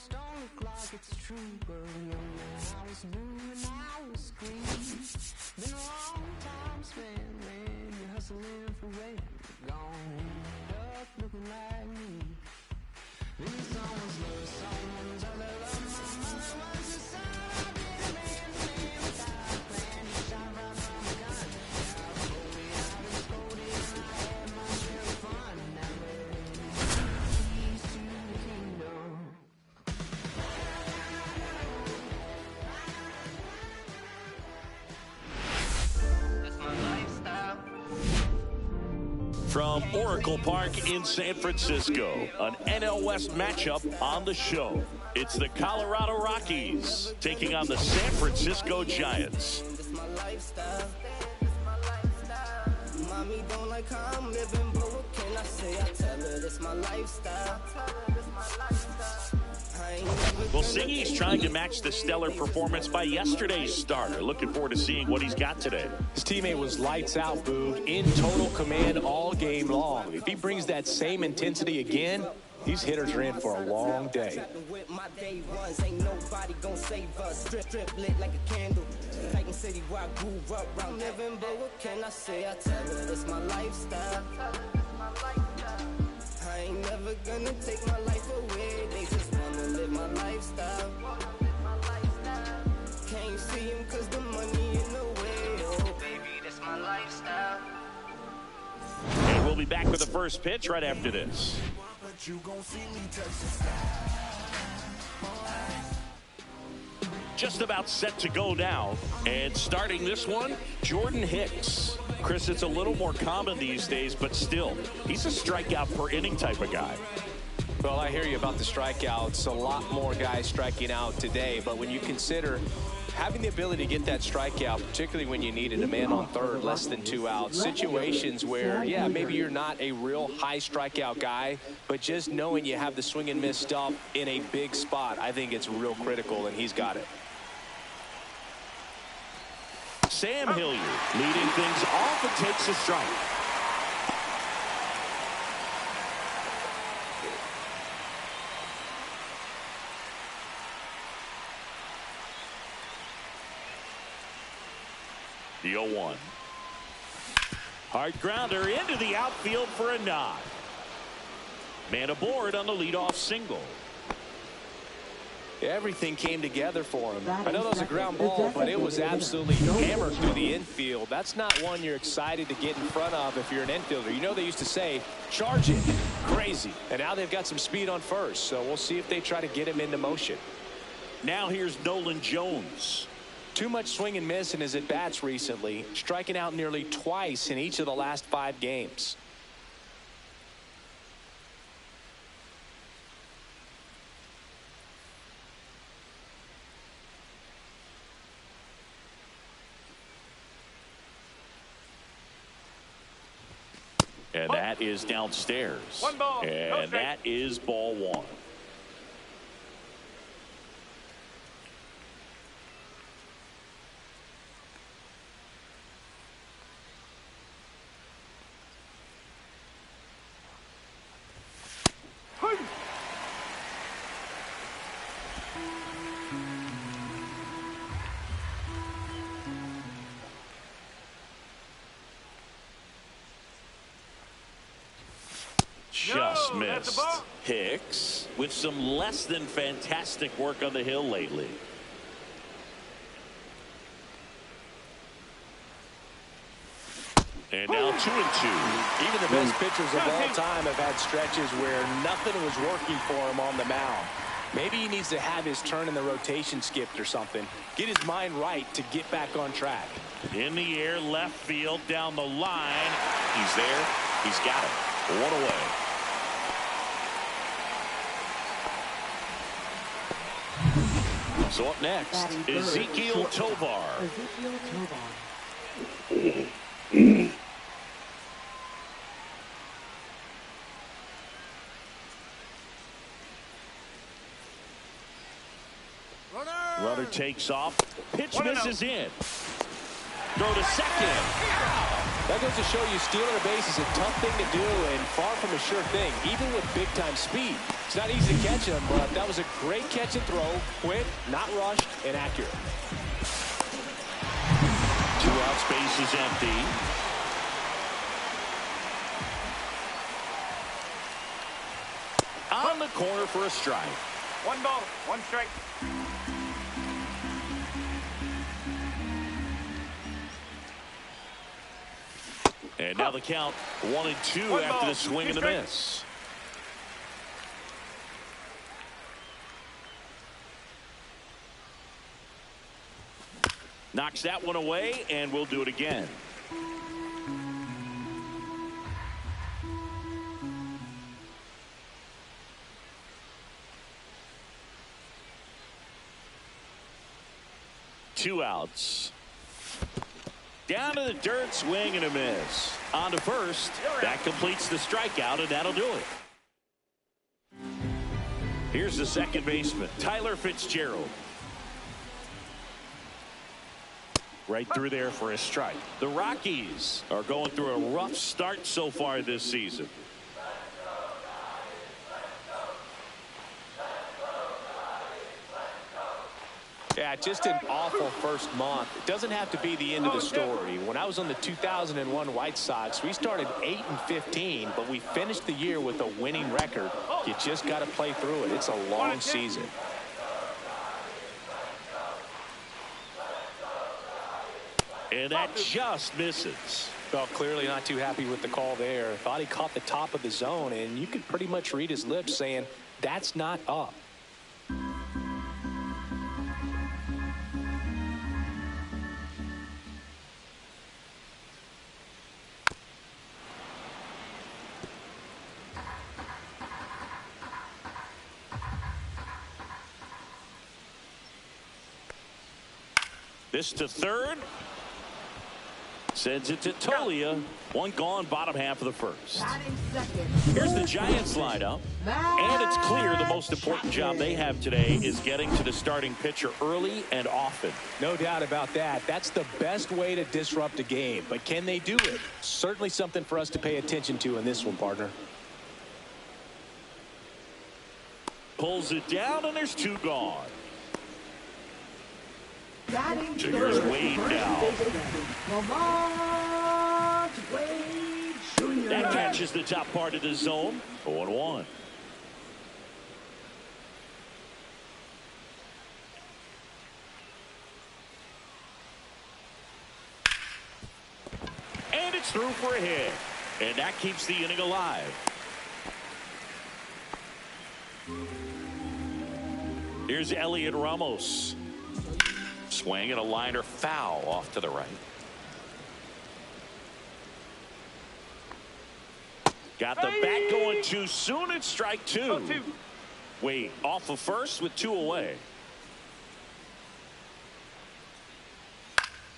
Don't look like it's true, but young I was new and I was green. Been a long time spent when you're hustling for rent. Gone end up looking like me. Maybe someone's love, someone's other love. My mother was the son. I did a man without a plan. He shot right from a gun. Yeah, I folded, I've been scolded, and I had my share of fun. Now we're in the keys to the kingdom. From Oracle Park in San Francisco, an NL West matchup on the show. It's the Colorado Rockies taking on the San Francisco Giants. Mommy don't like how I'm living, but what can I say? I tell her this my lifestyle. Well, Singy's trying to match the stellar performance by yesterday's starter. Looking forward to seeing what he's got today. His teammate was lights out, Boog, in total command all game long. If he brings that same intensity again, these hitters are in for a long day. Ain't nobody gonna save us. Strip lit like a candle. Titan City where I grew up. I'm living, but what can I say? I tell her this my lifestyle. I ain't never gonna take my life away. They just wanna live my lifestyle. Can't see him cause the money in the way. Oh baby, that's my lifestyle. And we'll be back with the first pitch right after this. Just about set to go now, and starting this one, Jordan Hicks. Chris, it's a little more common these days, but still, he's a strikeout per inning type of guy. Well, I hear you about the strikeouts. A lot more guys striking out today, but when you consider having the ability to get that strikeout, particularly when you needed a man on third, less than 2 outs, situations where, yeah, maybe you're not a real high strikeout guy, but just knowing you have the swing and miss stuff in a big spot, I think it's real critical, and he's got it. Sam Hilliard leading things off and takes a strike. The 0-1. Hard grounder into the outfield for a nod. Man aboard on the leadoff single. Everything came together for him. I know that was a ground ball, but it was absolutely hammered through the infield. That's not one you're excited to get in front of if you're an infielder. You know they used to say, charge it, crazy. And now they've got some speed on first, so we'll see if they try to get him into motion. Now here's Nolan Jones. Too much swing and miss in his at-bats recently, striking out nearly twice in each of the last 5 games. And that is downstairs. 1 ball. And that is ball 1. Just missed. Hicks with some less than fantastic work on the hill lately. And now 2-2. Even the best pitchers of all time have had stretches where nothing was working for him on the mound. Maybe he needs to have his turn in the rotation skipped or something. Get his mind right to get back on track. In the air, left field, down the line. He's there. He's got it. 1 away. So up next, Ezequiel Tovar. Runner takes off. Pitch misses in. Throw to second. That goes to show you stealing a base is a tough thing to do and far from a sure thing, even with big-time speed. It's not easy to catch him, but that was a great catch and throw. Quick, not rushed, and accurate. 2 outs, base is empty. On the corner for a strike. 1 ball, 1 strike. And now the count 1-2 after the swing and the miss. Knocks that one away, and we'll do it again. Two outs. Down to the dirt, swing and a miss. On to first. That completes the strikeout, and that'll do it. Here's the second baseman, Tyler Fitzgerald. Right through there for a strike. The Rockies are going through a rough start so far this season. Yeah, just an awful first month. It doesn't have to be the end of the story. When I was on the 2001 White Sox, we started 8-15, but we finished the year with a winning record. You just got to play through it. It's a long season. And that just misses. Well, clearly not too happy with the call there. Thought he caught the top of the zone, and you could pretty much read his lips saying, that's not up. This to third. Sends it to Tolia. One gone, bottom half of the first. Here's the Giants lineup. And it's clear the most important job they have today is getting to the starting pitcher early and often. No doubt about that. That's the best way to disrupt a game. But can they do it? Certainly something for us to pay attention to in this one, partner. Pulls it down, and there's two gone. So here's Wade now. That catches the top part of the zone. 0-1. And it's through for a hit. And that keeps the inning alive. Here's Elliot Ramos. Swing and a liner foul off to the right. Got the bat going too soon. It's strike two. Wait, off of first with 2 away.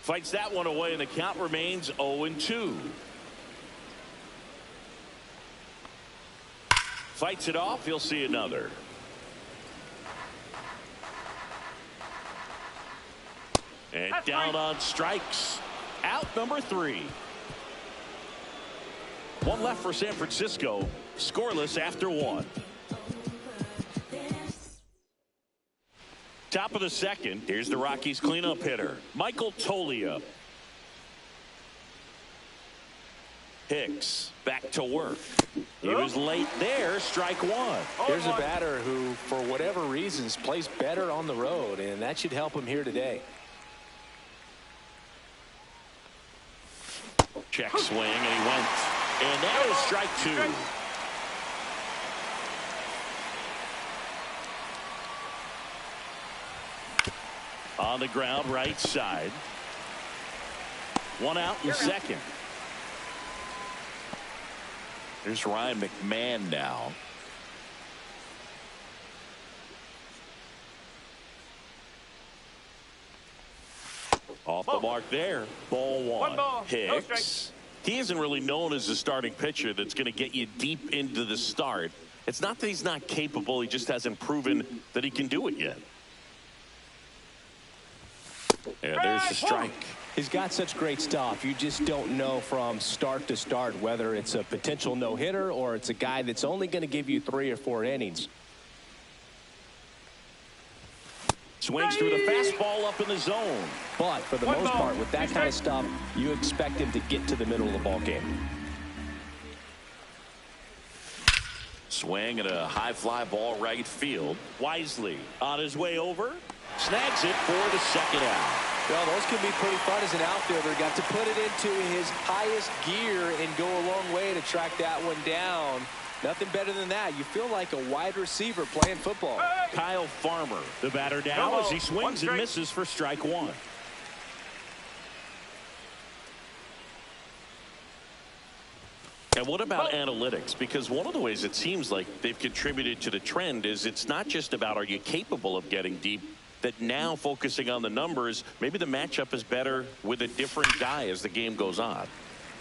Fights that one away, and the count remains 0-2. Fights it off. He'll see another. And down on strikes. Out number 3. One left for San Francisco. Scoreless after 1. Top of the second. Here's the Rockies cleanup hitter, Michael Tolia. Hicks back to work. He was late there. Strike 1. Here's a batter who, for whatever reasons, plays better on the road, and that should help him here today. Check swing, and he went. And that is strike 2. On the ground, right side. 1 out in second. There's Ryan McMahon now. Off the mark there. Ball 1. Hicks. He isn't really known as a starting pitcher that's going to get you deep into the start. It's not that he's not capable. He just hasn't proven that he can do it yet. And there's the strike. He's got such great stuff. You just don't know from start to start whether it's a potential no-hitter or it's a guy that's only going to give you 3 or 4 innings. Swings through the fastball up in the zone. But for the most part, with that kind of stuff, you expect him to get to the middle of the ball game. Swing and a high fly ball right field. Wisely on his way over. Snags it for the second out. Well, those can be pretty fun as an outfielder. Got to put it into his highest gear and go a long way to track that one down. Nothing better than that. You feel like a wide receiver playing football. Kyle Farmer, the batter now as he swings and misses for strike 1. And what about analytics? Because one of the ways it seems like they've contributed to the trend is it's not just about are you capable of getting deep, that now focusing on the numbers, maybe the matchup is better with a different guy as the game goes on.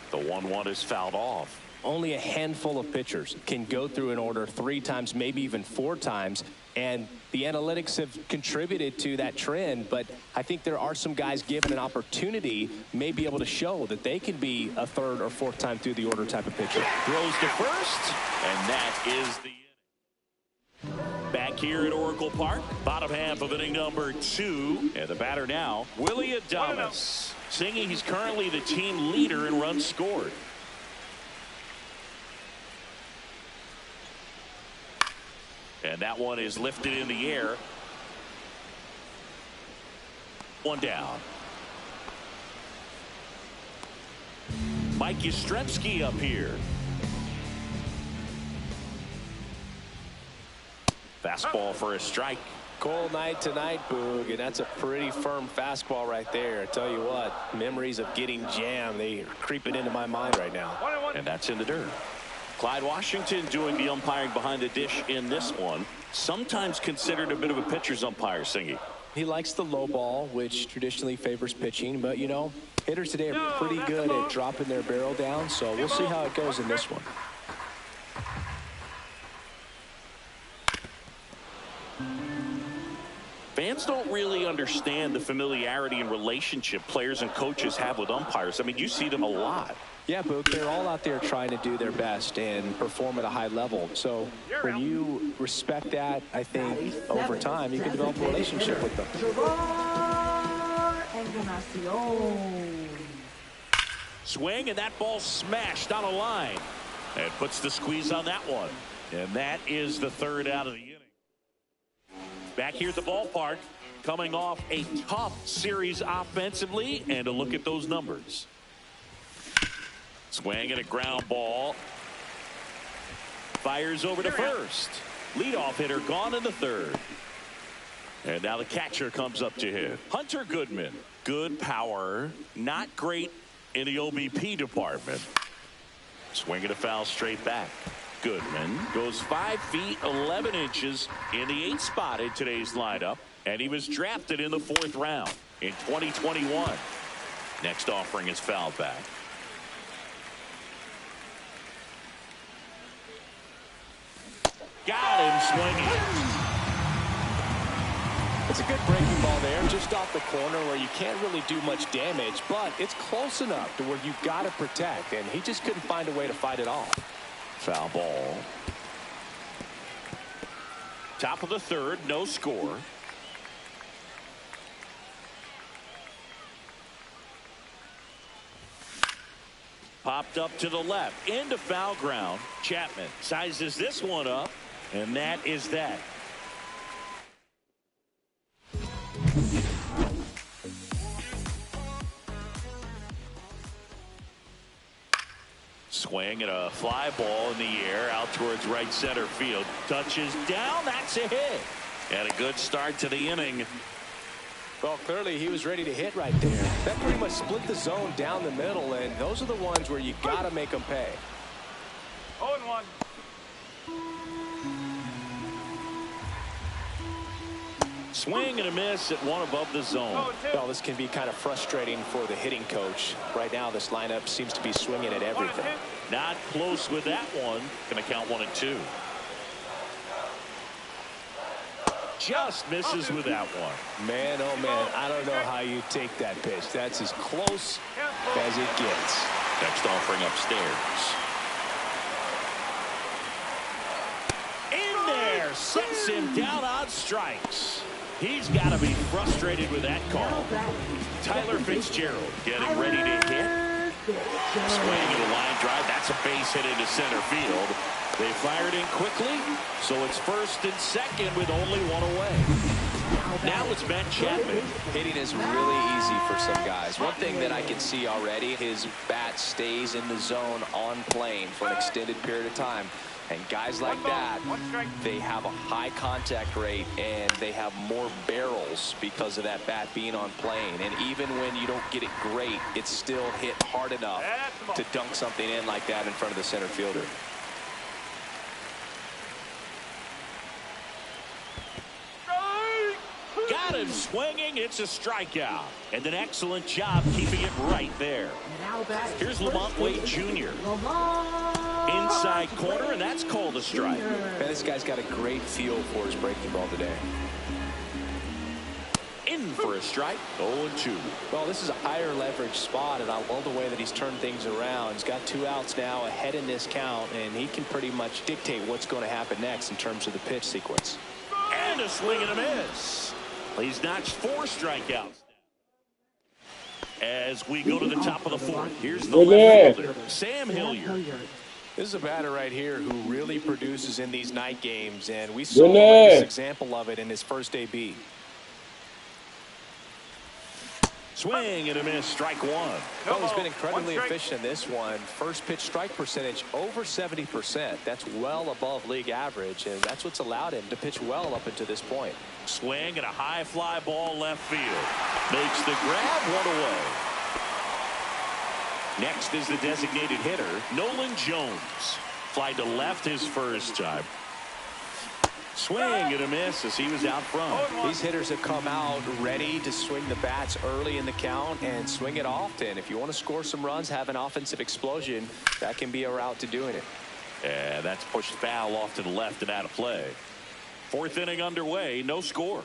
The 1-1 is fouled off. Only a handful of pitchers can go through an order 3 times, maybe even 4 times. And the analytics have contributed to that trend. But I think there are some guys given an opportunity may be able to show that they can be a 3rd or 4th time through the order type of pitcher. Throws to first, and that is the inning. Back here at Oracle Park, bottom half of inning number 2. And the batter now, Willy Adames. Singing he's currently the team leader in runs scored. And that one is lifted in the air. 1 down. Mike Yastrzemski up here. Fastball for a strike. Cold night tonight, Boog, and that's a pretty firm fastball right there. I tell you what, memories of getting jammed, they are creeping into my mind right now. And that's in the dirt. Clyde Washington doing the umpiring behind the dish in this one. Sometimes considered a bit of a pitcher's umpire, Singy. He likes the low ball, which traditionally favors pitching. But, you know, hitters today are pretty good at dropping their barrel down. So we'll see how it goes in this one. Fans don't really understand the familiarity and relationship players and coaches have with umpires. I mean, you see them a lot. Yeah, Boog, they're all out there trying to do their best and perform at a high level. So when you respect that, I think over time you can develop a relationship with them. Swing, and that ball smashed on a line. And puts the squeeze on that one. And that is the 3rd out of the inning. Back here at the ballpark, coming off a tough series offensively, and a look at those numbers. Swing and a ground ball. Fires over to first. Leadoff hitter gone in the 3rd. And now the catcher comes up to hit. Hunter Goodman. Good power. Not great in the OBP department. Swing and a foul straight back. Goodman goes 5 feet 11 inches in the 8th spot in today's lineup. And he was drafted in the 4th round in 2021. Next offering is fouled back. Got him swinging. It's a good breaking ball there, just off the corner where you can't really do much damage, but it's close enough to where you've got to protect, and he just couldn't find a way to fight it off. Foul ball. Top of the 3rd, no score. Popped up to the left, into foul ground. Chapman sizes this one up, and that is that. Swing and a fly ball in the air out towards right center field. Touches down, that's a hit. And a good start to the inning. Well, clearly he was ready to hit right there. That pretty much split the zone down the middle, and those are the ones where you got to make them pay. 0-1. Swing and a miss at one above the zone. Well, this can be kind of frustrating for the hitting coach. Right now, this lineup seems to be swinging at everything. Not close with that one. Going to count 1 and 2. just misses with that one. Man, oh man, I don't know how you take that pitch. That's as close as it gets. Next offering upstairs. In there, sets him down on strikes. He's got to be frustrated with that call. Tyler Fitzgerald getting ready to hit. Swinging a line drive. That's a base hit into center field. They fired in quickly, so it's first and second with only one away. Now it's Ben Chapman. Hitting is really easy for some guys. One thing that I can see already, his bat stays in the zone on plane for an extended period of time. And guys like that, they have a high contact rate and they have more barrels because of that bat being on plane. And even when you don't get it great, it's still hit hard enough to dunk something in like that in front of the center fielder. Got him swinging. It's a strikeout. And an excellent job keeping it right there. Here's Lamont Wade Jr. Inside corner, and that's called a strike. Man, this guy's got a great feel for his breaking ball today. In for a strike, 0-2. Well, this is a higher leverage spot, and I love the way that he's turned things around. He's got 2 outs now ahead in this count, and he can pretty much dictate what's going to happen next in terms of the pitch sequence. And a swing and a miss. He's notched 4 strikeouts. As we go to the top of the 4th, here's the left fielder, Sam Hilliard. This is a batter right here who really produces in these night games, and we saw this example of it in his first AB. Swing and a miss, strike 1. Well, he's been incredibly efficient in this one. First pitch strike percentage over 70%. That's well above league average, and that's what's allowed him to pitch well up until this point. Swing and a high fly ball left field. Makes the grab, 1 away. Next is the designated hitter, Nolan Jones. Fly to left his first time. Swing and a miss as he was out front. These hitters have come out ready to swing the bats early in the count and swing it often. If you want to score some runs, have an offensive explosion, that can be a route to doing it. And that's pushed foul off to the left and out of play. 4th inning underway, no score.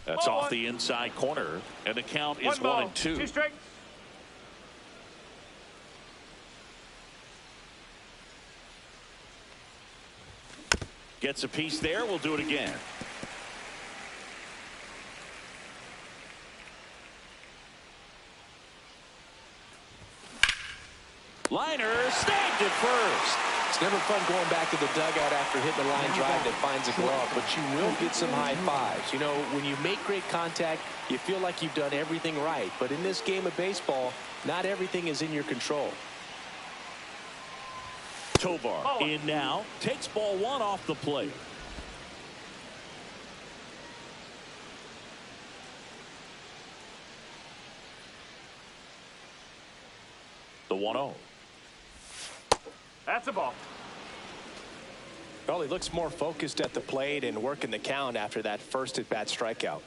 That's off the inside corner, and the count is 1-2. 2 strikes. Gets a piece there. We'll do it again. Liner snagged it first. It's never fun going back to the dugout after hitting a line drive that finds a glove, but you will get some high fives. You know, when you make great contact, you feel like you've done everything right. But in this game of baseball, not everything is in your control. Tovar in now, takes ball 1 off the plate. The 1-0. That's a ball. Well, he looks more focused at the plate and working the count after that first at-bat strikeout.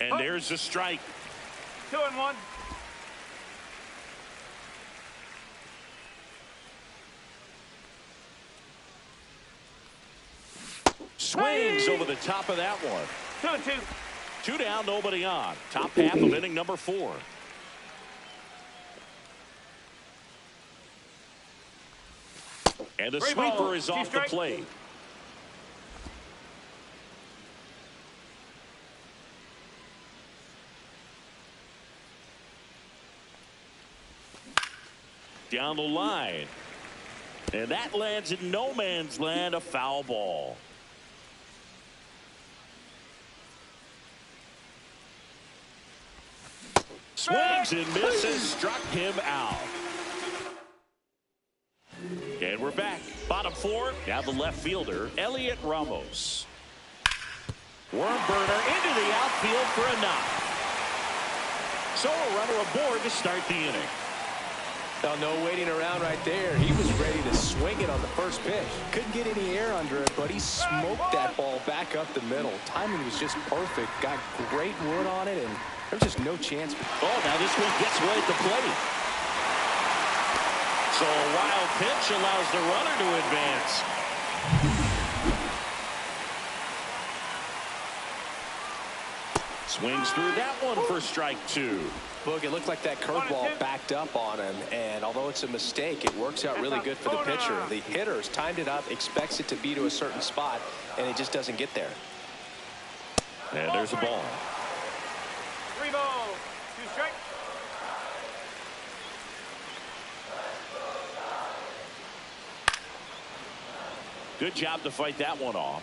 And there's a strike. 2-1. Swings over the top of that one. 2-2. 2 down, nobody on. Top half of inning number 4. And the sweeper is off the plate. Down the line. And that lands in no man's land, a foul ball. Swings and misses, struck him out. And we're back. Bottom 4, now the left fielder, Elliot Ramos. Worm burner into the outfield for a knock. So a runner aboard to start the inning. Oh, no waiting around right there. He was ready to swing it on the first pitch. Couldn't get any air under it, but he smoked that ball back up the middle. Timing was just perfect. Got great wood on it, and there's just no chance. Oh, now this one gets right at the plate. So a wild pitch allows the runner to advance. Swings through that one for strike 2. Look, it looked like that curveball backed up on him, and although it's a mistake, it works out really good for the pitcher. The hitter's timed it up, expects it to be to a certain spot, and it just doesn't get there. And there's a ball. 3 balls, 2 strikes. Good job to fight that one off.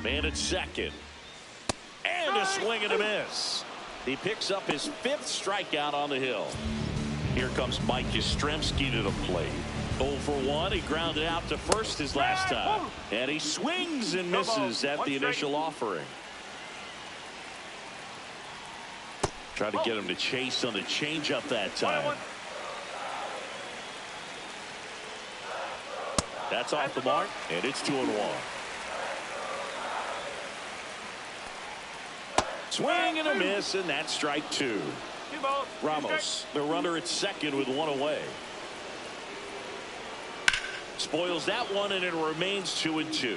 Man at second. And a swing and a miss. He picks up his 5th strikeout on the hill. Here comes Mike Yastrzemski to the plate. 0 for 1. He grounded out to first his last time. And he swings and misses at the initial offering. Try to get him to chase on the changeup that time. That's off the mark, and it's 2-1. Swing and a miss, and that's strike 2. Ramos, the runner at second with 1 away. Spoils that one, and it remains 2-2.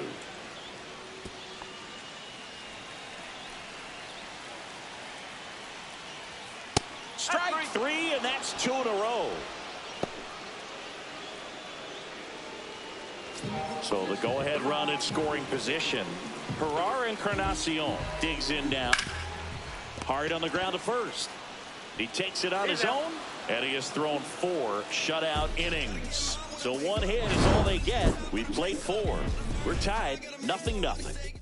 Strike 3, and that's 2 in a row. So the go-ahead run in scoring position. Herrera Encarnacion digs in down. Hard on the ground to first. He takes it on his own, and he has thrown 4 shutout innings. So 1 hit is all they get. We played 4. We're tied 0-0.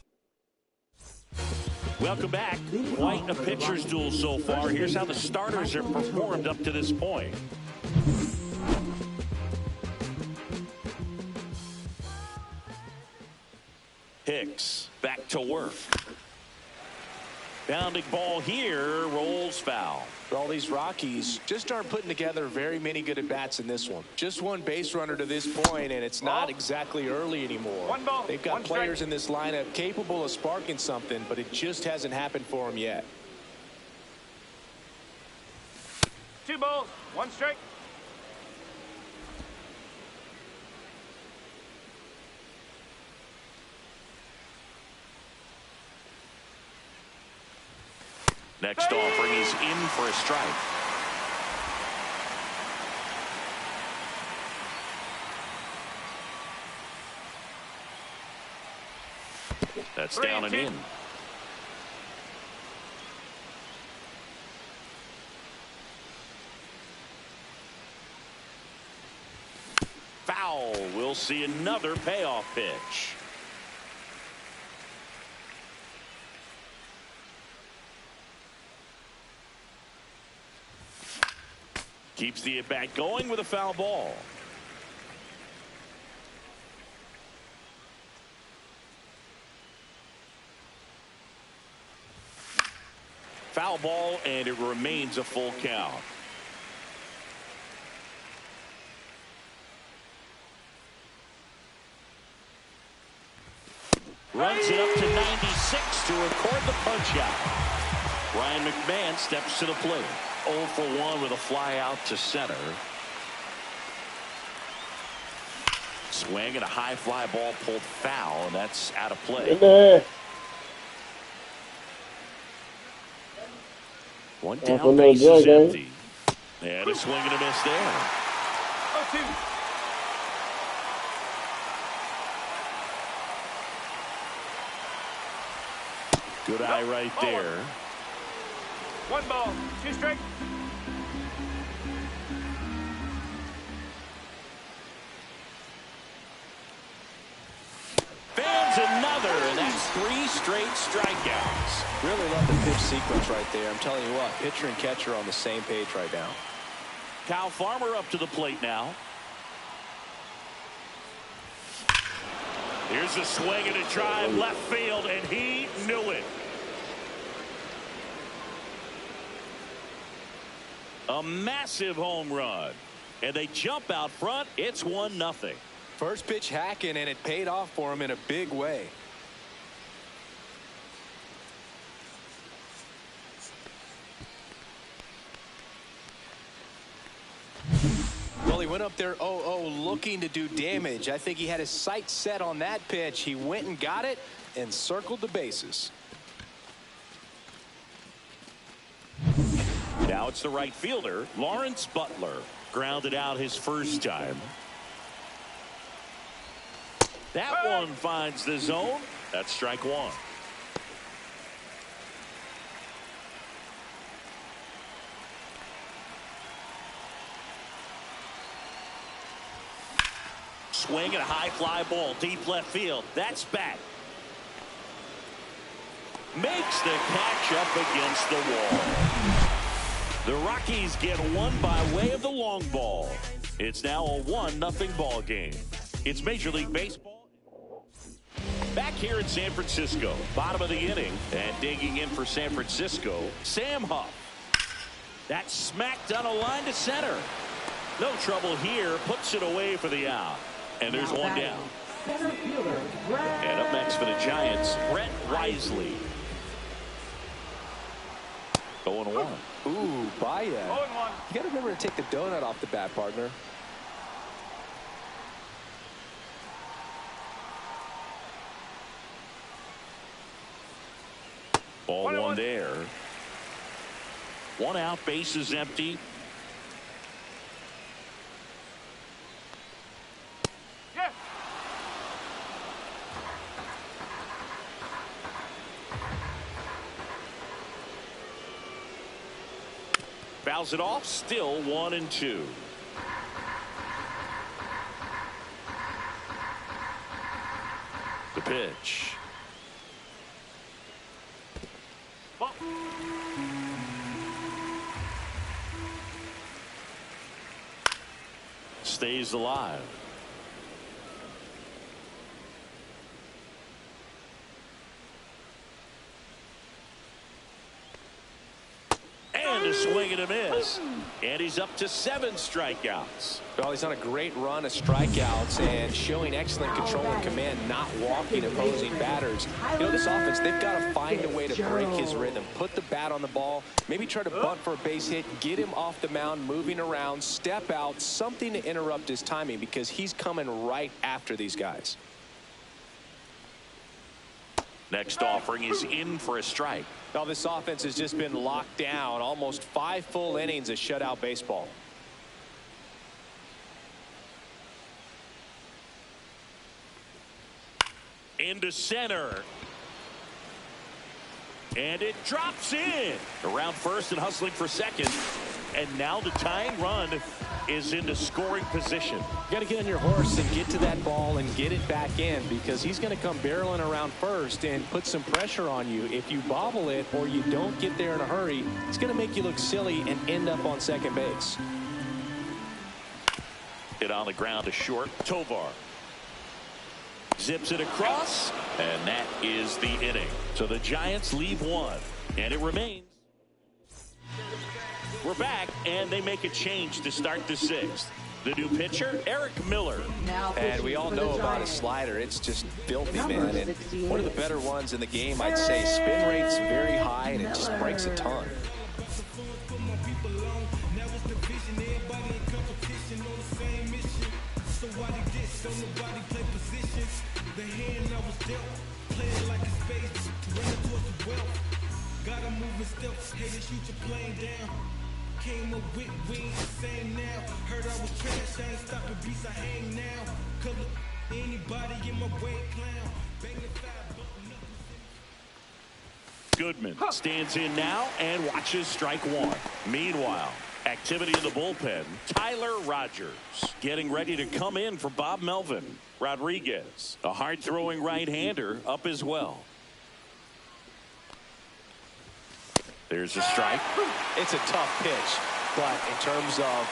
Welcome back. Quite a pitcher's duel so far. Here's how the starters have performed up to this point. Hicks back to work. Bounding ball here, rolls foul. All these Rockies just aren't putting together very many good at-bats in this one. Just 1 base runner to this point, and it's not exactly early anymore. 1 ball. They've got players in this lineup capable of sparking something, but it just hasn't happened for them yet. 2 balls, 1 strike. Next offering is in for a strike. That's down and in. Foul. We'll see another payoff pitch. Keeps the at-bat going with a foul ball. Foul ball, and it remains a full count. Runs it up to 96 to record the punch out. Ryan McMahon steps to the plate. 0 for 1 with a fly out to center. Swing and a high fly ball pulled foul, and that's out of play. One down, base is empty. And a swing and a miss there. 0-2. Good eye right there. 1 ball, 2 strikes. Fans another, and that's 3 straight strikeouts. Really love the pitch sequence right there. I'm telling you what, pitcher and catcher are on the same page right now. Kyle Farmer up to the plate now. Here's a swing and a drive left field, and he knew it. A massive home run. And they jump out front. It's 1-0. First pitch hacking, and it paid off for him in a big way. Well, he went up there 0-0 looking to do damage. I think he had his sights set on that pitch. He went and got it and circled the bases. Now it's the right fielder, Lawrence Butler. Grounded out his first time. That one finds the zone. That's strike one. Swing and a high fly ball deep left field. That's back. Makes the catch up against the wall. The Rockies get one by way of the long ball. It's now a 1-0 ball game. It's Major League Baseball. Back here in San Francisco, bottom of the inning, and digging in for San Francisco, Sam Huff. That's smacked on a line to center. No trouble here, puts it away for the out. And there's one down. And up next for the Giants, Brett Wisely. 0-1. Ooh, Baez. 0-1. You got to remember to take the donut off the bat, partner. Ball 1 there. 1 out, base is empty. Yeah. Fouls it off, still 1-2. The pitch. Ball. Stays alive. And a swing and a miss. And he's up to 7 strikeouts. Well, he's on a great run of strikeouts and showing excellent control and command, not walking opposing batters. You know, this offense, they've got to find a way to break his rhythm. Put the bat on the ball, maybe try to bunt for a base hit, get him off the mound, moving around, step out, something to interrupt his timing because he's coming right after these guys. Next offering is in for a strike. Now, this offense has just been locked down. Almost 5 full innings of shutout baseball. Into center. And it drops in. Around first and hustling for second. And now the tying run is into scoring position. You got to get on your horse and get to that ball and get it back in because he's going to come barreling around first and put some pressure on you. If you bobble it or you don't get there in a hurry, it's going to make you look silly and end up on second base. Hit on the ground to short. Tovar zips it across, and that is the inning. So the Giants leave 1, and it remains. We're back, and they make a change to start the 6th. The new pitcher, Eric Miller. And we all know about his slider. It's just filthy, man. And one of the better ones in the game, I'd say. Spin rate's very high, and it just breaks a ton. Gotta move and stealth, haters shoot your plane down. Came up with wings, same now. Heard I was trash, I ain't stopping beats, I hang now. Color anybody in my way, clown. Bang the 5 button up. Goodman stands in now and watches strike 1. Meanwhile, activity in the bullpen. Tyler Rogers getting ready to come in for Bob Melvin. Rodriguez, a hard-throwing right-hander, up as well. There's a strike. It's a tough pitch, but in terms of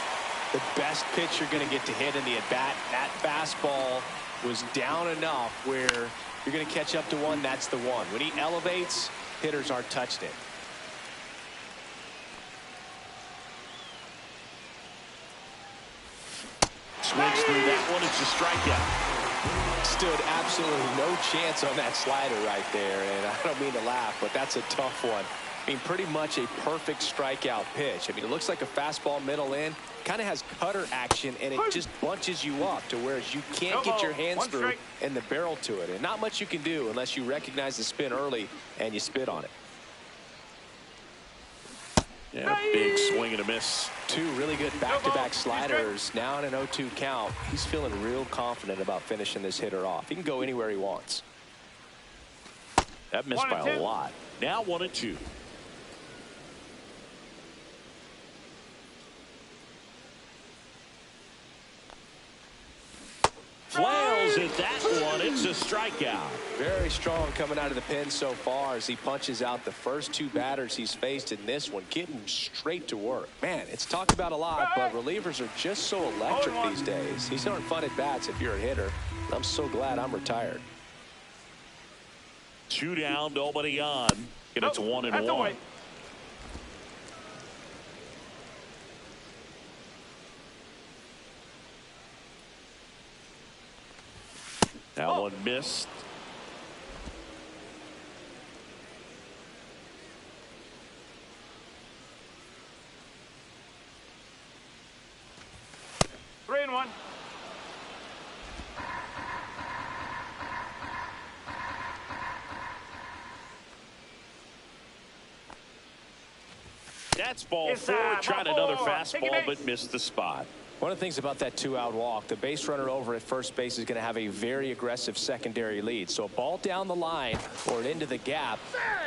the best pitch you're going to get to hit in the at-bat, that fastball was down enough where you're going to catch up to one. That's the one. When he elevates, hitters aren't touched it. swings through that one. It's a strikeout. Stood absolutely no chance on that slider right there, and I don't mean to laugh, but that's a tough one. I mean, pretty much a perfect strikeout pitch. I mean, it looks like a fastball middle in, kind of has cutter action, and it just bunches you up to where you can't get your hands through and the barrel to it. And not much you can do unless you recognize the spin early and you spit on it. Yeah, big swing and a miss. Two really good back-to-back sliders. Now in an 0-2 count. He's feeling real confident about finishing this hitter off. He can go anywhere he wants. That missed by a lot. Now 1-2. Flails at that one. It's a strikeout. Very strong coming out of the pen so far as he punches out the first two batters he's faced in this one, getting straight to work. Man, it's talked about a lot, but relievers are just so electric these days. These aren't fun at bats if you're a hitter. I'm so glad I'm retired. 2 down, nobody on, and it's 1-1. That one missed. Three and one. That's ball 4. Tried another fastball, but missed the spot. One of the things about that 2-out walk, the base runner over at first base is going to have a very aggressive secondary lead. So a ball down the line or into the gap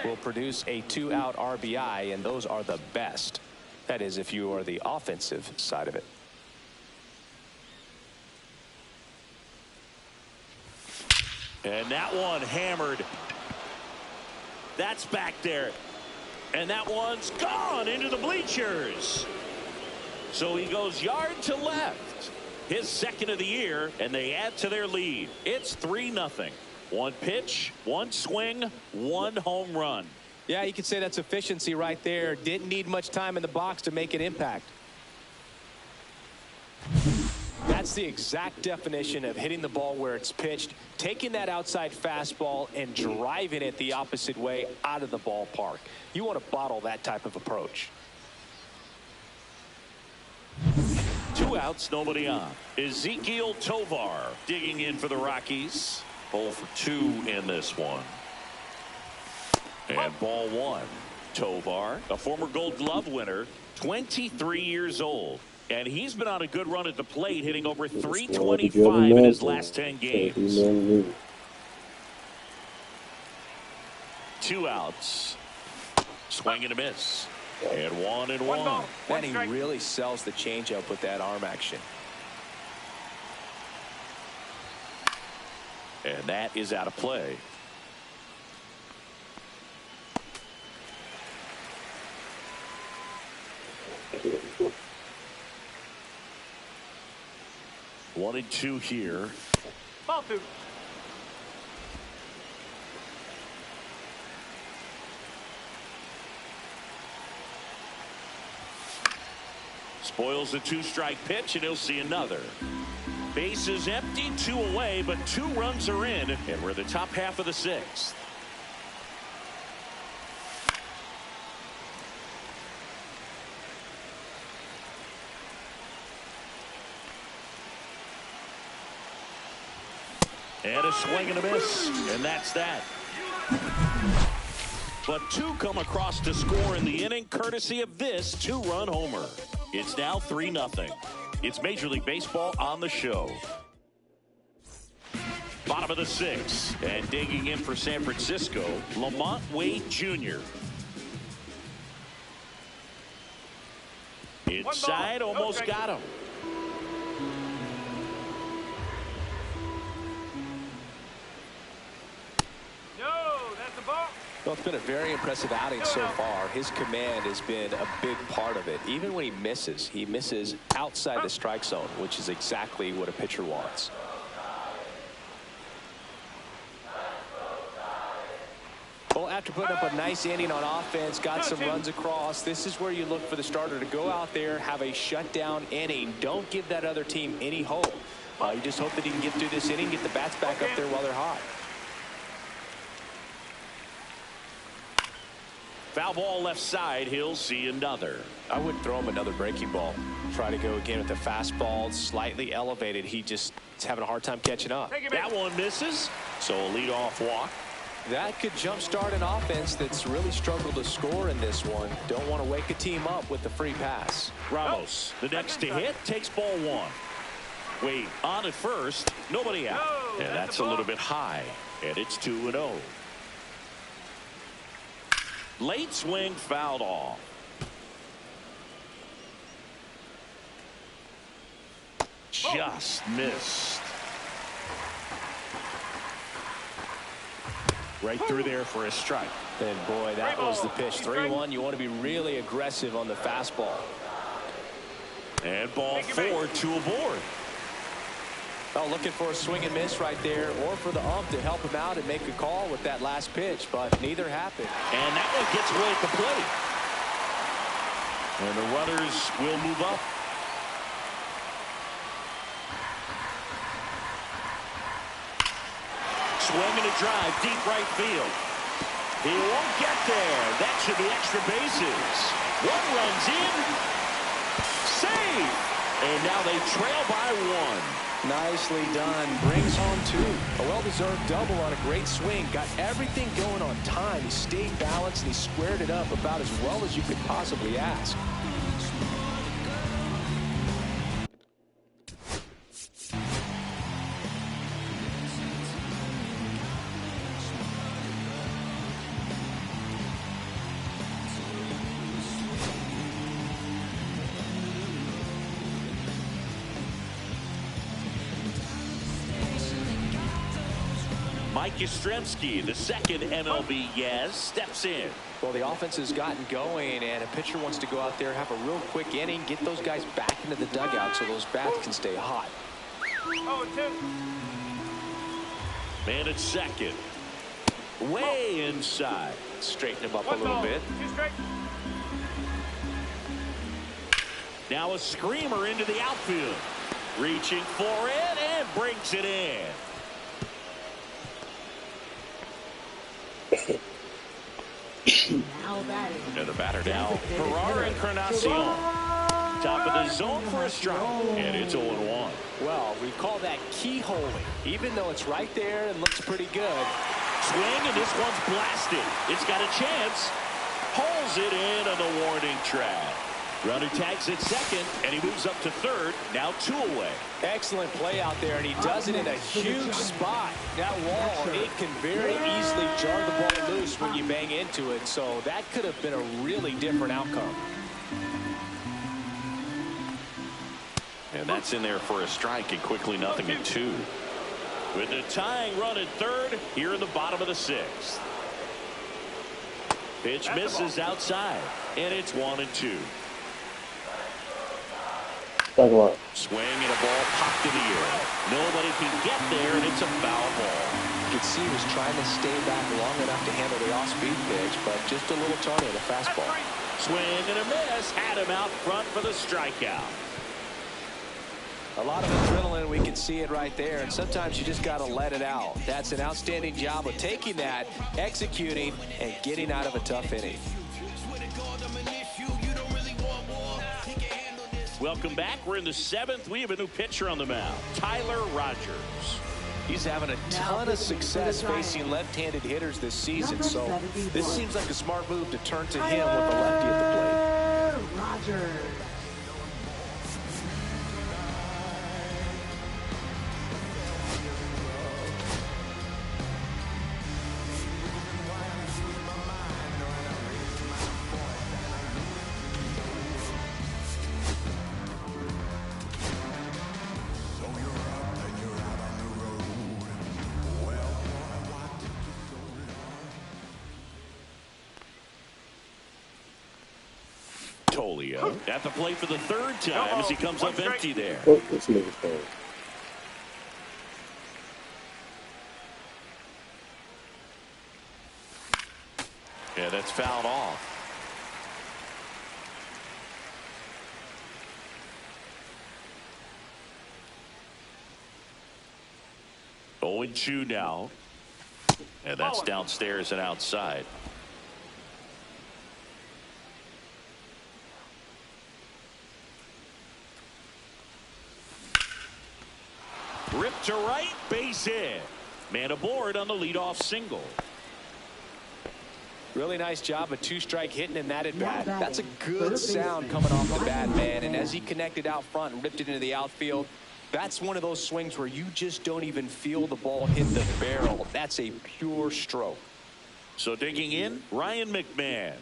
will produce a 2-out RBI, and those are the best. That is, if you are the offensive side of it. And that one hammered. That's back there. And that one's gone into the bleachers. So he goes yard to left. His second of the year, and they add to their lead. It's 3-0. One pitch, one swing, one home run. Yeah, you could say that's efficiency right there. Didn't need much time in the box to make an impact. That's the exact definition of hitting the ball where it's pitched, taking that outside fastball and driving it the opposite way out of the ballpark. You want to bottle that type of approach. 2 outs, nobody on. Ezequiel Tovar digging in for the Rockies. 0 for 2 in this one. And ball 1. Tovar, a former Gold Glove winner, 23 years old. And he's been on a good run at the plate, hitting over 325 in his last 10 games. 2 outs. Swing and a miss. And 1-1. And he really sells the changeup with that arm action. And that is out of play. One and 2 here. Ball 2. Spoils the 2-strike pitch, and he'll see another. Bases empty, 2 away, but 2 runs are in, and we're the top half of the 6th. And a swing and a miss, and that's that. But 2 come across to score in the inning, courtesy of this 2-run homer. It's now 3-0. It's Major League Baseball on the show. Bottom of the 6th, and digging in for San Francisco, Lamont Wade Jr. Inside, almost got him. Well, it's been a very impressive outing so far. His command has been a big part of it. Even when he misses outside the strike zone, which is exactly what a pitcher wants. Well, after putting up a nice inning on offense, got some runs across, this is where you look for the starter to go out there, have a shutdown inning. Don't give that other team any hope. You just hope that he can get through this inning, get the bats back up there while they're hot. Foul ball left side. He'll see another. I wouldn't throw him another breaking ball. Try to go again with the fastball, slightly elevated. He just is having a hard time catching up. That one misses. So a leadoff walk. That could jumpstart an offense that's really struggled to score in this one. Don't want to wake a team up with the free pass. Ramos, the next to hit, takes ball one. Wait, on at first, nobody out. And that's a little bit high. And it's 2-0. Late swing fouled off. Just missed. Right through there for a strike. And boy, that was the pitch. 3-1. You want to be really aggressive on the fastball. And ball 4, 2 aboard. Oh, looking for a swing and miss right there, or for the ump to help him out and make a call with that last pitch, but neither happened. And that one gets away at the plate. And the runners will move up. Swing and a drive, deep right field. He won't get there. That should be extra bases. One runs in. Save. And now they trail by 1. Nicely done. Brings home 2. A well-deserved double on a great swing. Got everything going on time. He stayed balanced and he squared it up about as well as you could possibly ask. Mike Yastrzemski, the second MLB yes, steps in. Well, the offense has gotten going, and a pitcher wants to go out there, have a real quick inning, get those guys back into the dugout so those bats can stay hot. 0-2. Man at second. Way inside. Straighten him up a little bit. 2 straight. Now a screamer into the outfield. Reaching for it and brings it in. And the batter now, Ferrar Encarnacion. Top of the zone for a strike. And it's 0-1. Well, we call that keyholing. Even though it's right there and looks pretty good. Swing, and this one's blasted. It's got a chance. Pulls it in on the warning track. Runner tags at second, and he moves up to third. Now 2 away. Excellent play out there, and he does it in a huge spot. That wall, it can very easily jar the ball loose when you bang into it, so that could have been a really different outcome. And that's in there for a strike, and quickly 0-2. With the tying run at third, here in the bottom of the 6th. Pitch misses outside, and it's 1-2. Swing and a ball popped in the air. Nobody can get there, and it's a foul ball. You could see he was trying to stay back long enough to handle the off-speed pitch, but just a little tardy on the fastball. Swing and a miss. Had him out front for the strikeout. A lot of adrenaline, we can see it right there, and sometimes you just got to let it out. That's an outstanding job of taking that, executing, and getting out of a tough inning. Welcome back. We're in the 7th. We have a new pitcher on the mound, Tyler Rogers. He's having a ton of success facing left-handed hitters this season, so this seems like a smart move to turn to him with a lefty at the plate. Rogers. Tolio at the plate for the 3rd time as he comes up empty there. Oh, this nigga's phone. Yeah, that's fouled off. 0-2 now. And that's downstairs and outside. Ripped to right, base hit. Man aboard on the leadoff single. Really nice job of two-strike hitting in that at-bat. That's a good sound coming off the bat, man. And as he connected out front and ripped it into the outfield, that's one of those swings where you just don't even feel the ball hit the barrel. That's a pure stroke. So digging in, Ryan McMahon.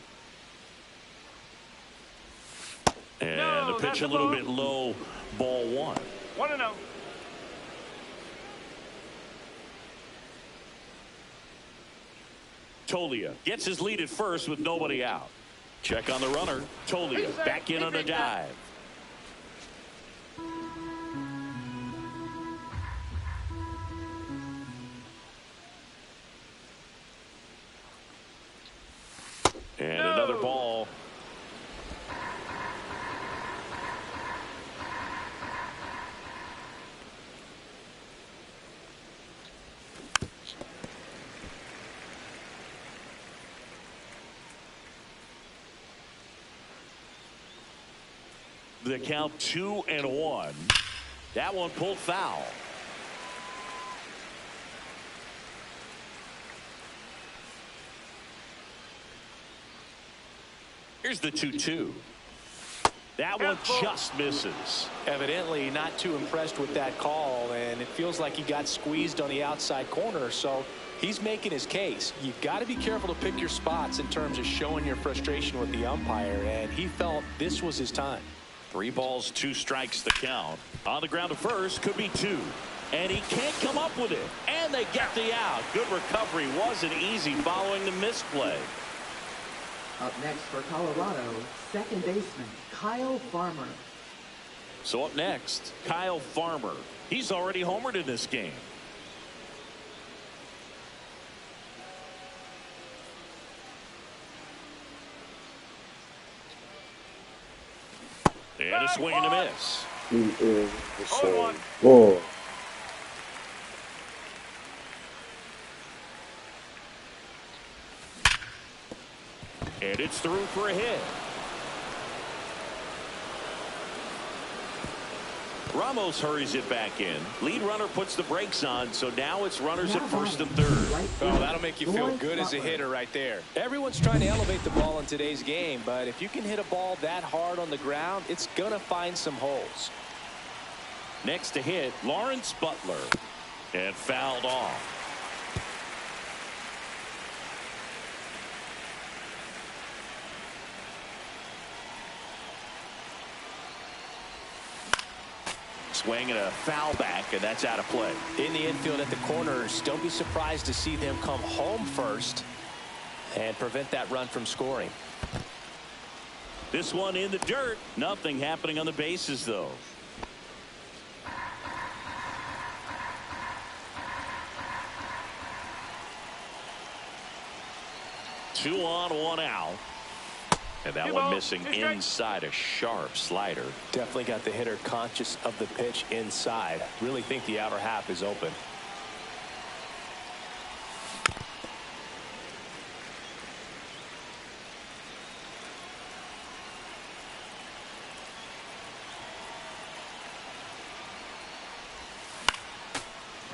And the pitch a little bit low, ball 1. 1-0. Tolia gets his lead at first with nobody out. Check on the runner. Tolia back in on a dive. And another ball. The count 2-1. That one pulled foul. Here's the 2-2. That one just misses. Evidently not too impressed with that call, and it feels like he got squeezed on the outside corner, so he's making his case. You've got to be careful to pick your spots in terms of showing your frustration with the umpire, and he felt this was his time. 3 balls, 2 strikes the count. On the ground to first, could be 2. And he can't come up with it. And they get the out. Good recovery. Wasn't easy following the misplay. Up next for Colorado, second baseman Kyle Farmer. So up next, Kyle Farmer. He's already homered in this game. And a swing and a miss. He is the same ball. And it's through for a hit. Ramos hurries it back in. Lead runner puts the brakes on, so now it's runners at first and third. Oh, that'll make you feel good as a hitter right there. Everyone's trying to elevate the ball in today's game, but if you can hit a ball that hard on the ground, it's going to find some holes. Next to hit, Lawrence Butler. And fouled off. Swing and a foul back, and that's out of play. In the infield at the corners, don't be surprised to see them come home first and prevent that run from scoring. This one in the dirt. Nothing happening on the bases, though. Two on, one out. And that one missing inside a sharp slider. Definitely got the hitter conscious of the pitch inside. Really think the outer half is open.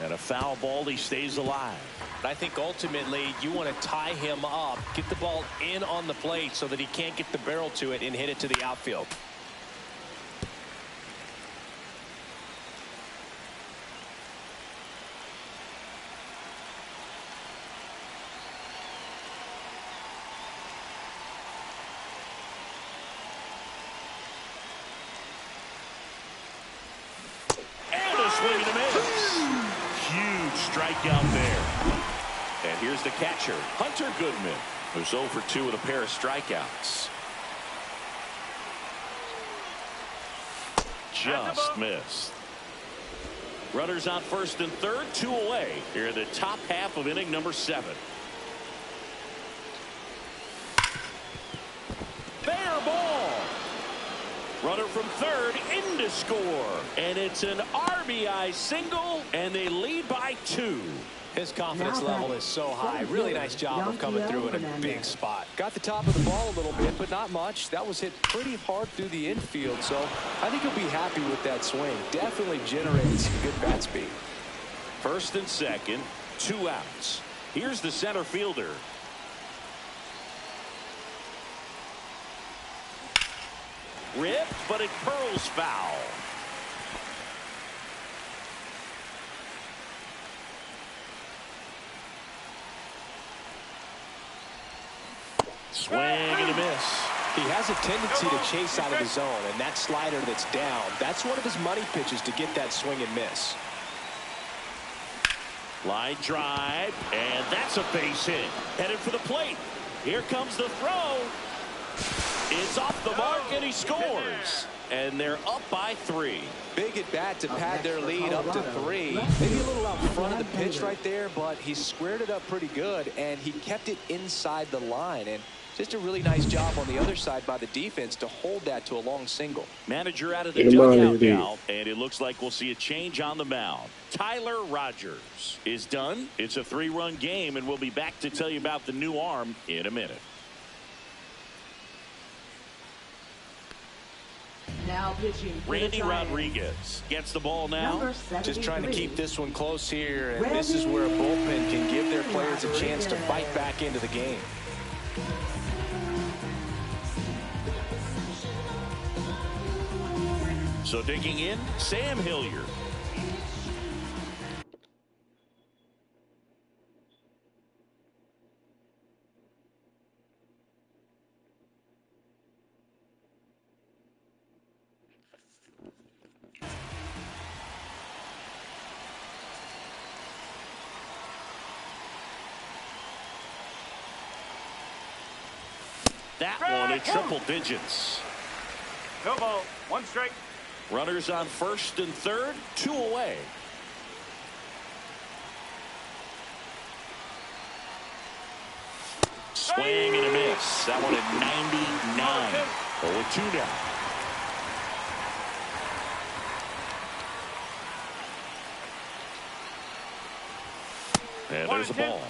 And a foul ball, he stays alive. I think ultimately you want to tie him up, get the ball in on the plate so that he can't get the barrel to it and hit it to the outfield. And a swing and a miss. Huge strikeout there. And here's the catcher, Hunter Goodman, who's 0 for 2 with a pair of strikeouts. Just missed. Runners on first and third, 2 away here in the top half of inning number 7. Fair ball. Runner from third in to score. And it's an RBI single, and they lead by 2. His confidence level is so high. Really nice job of coming through in a big spot. Got the top of the ball a little bit, but not much. That was hit pretty hard through the infield, so I think he'll be happy with that swing. Definitely generated some good bat speed. First and second, 2 outs. Here's the center fielder. Ripped, but it curls foul. Swing and a miss. He has a tendency to chase out of the zone, and that slider that's down, that's one of his money pitches to get that swing and miss. Line drive, and that's a base hit. Headed for the plate. Here comes the throw. It's off the mark, and he scores. And they're up by 3. Big at bat to pad their lead up to 3. Maybe a little out front of the pitch right there, but he squared it up pretty good, and he kept it inside the line. And just a really nice job on the other side by the defense to hold that to a long single. Manager out of the dugout now, and it looks like we'll see a change on the mound. Tyler Rogers is done. It's a 3-run game, and we'll be back to tell you about the new arm in a minute. Now pitching. Randy Rodriguez gets the ball now. Just trying to keep this one close here, and this is where a bullpen can give their players a chance to fight back into the game. So digging in, Sam Hilliard. That one at triple digits. No ball. 1 strike. Runners on first and third, 2 away. Swing and a miss. That one at 99. 0-2 now. And there's a ball.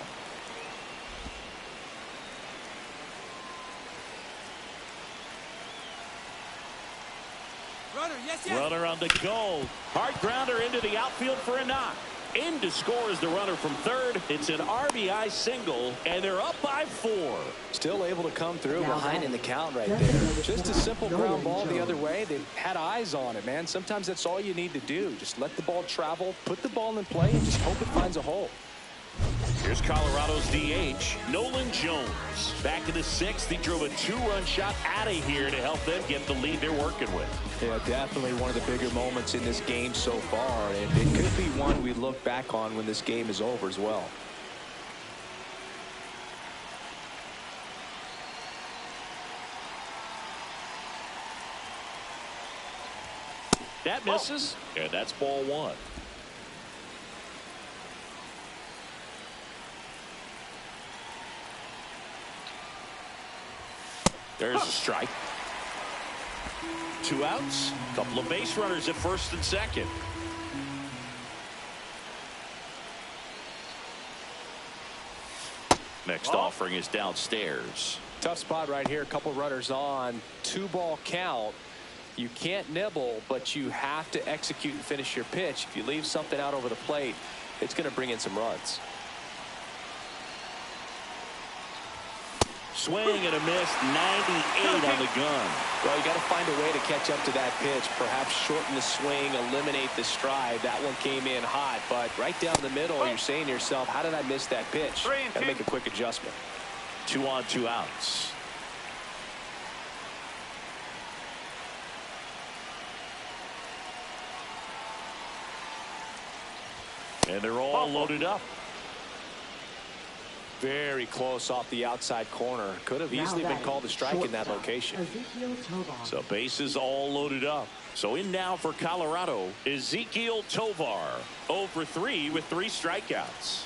Runner on the go. Hard grounder into the outfield for a knock. In to score is the runner from third. It's an RBI single, and they're up by 4. Still able to come through behind in the count right there. Just a simple ground ball the other way. They had eyes on it, man. Sometimes that's all you need to do. Just let the ball travel, put the ball in play, and just hope it finds a hole. Here's Colorado's DH, Nolan Jones. Back in the 6th, he drove a 2-run shot out of here to help them get the lead they're working with. Yeah, definitely one of the bigger moments in this game so far, and it could be one we look back on when this game is over as well. That misses, and that's ball 1. There's a strike. 2 outs. Couple of base runners at first and second. Next offering is downstairs. Tough spot right here. A couple runners on. 2-ball count. You can't nibble, but you have to execute and finish your pitch. If you leave something out over the plate, it's going to bring in some runs. Swing and a miss, 98 on the gun. Well, you got to find a way to catch up to that pitch. Perhaps shorten the swing, eliminate the stride. That one came in hot, but right down the middle, you're saying to yourself, how did I miss that pitch? Got to make a quick adjustment. 2 on, 2 outs. And they're all loaded up. Very close off the outside corner. Could have easily been called a strike in that location. So bases all loaded up. So in now for Colorado, Ezequiel Tovar. 0 for 3 with 3 strikeouts.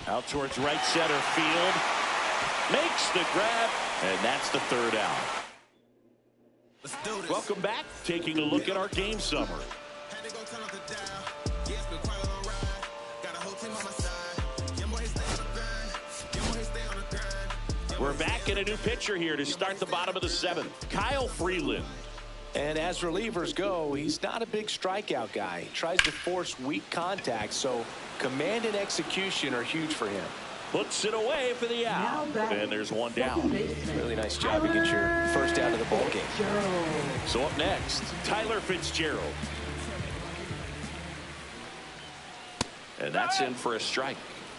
Out towards right center field. Makes the grab, and that's the third out. Welcome back. Taking a look at our game summer. We're back in a new pitcher here to start the bottom of the seventh. Kyle Freeland. And as relievers go, he's not a big strikeout guy. He tries to force weak contact, so command and execution are huge for him. Puts it away for the out. And there's one down. Really nice job to get your first out of the ball game. So up next, Tyler Fitzgerald. And that's in for a strike.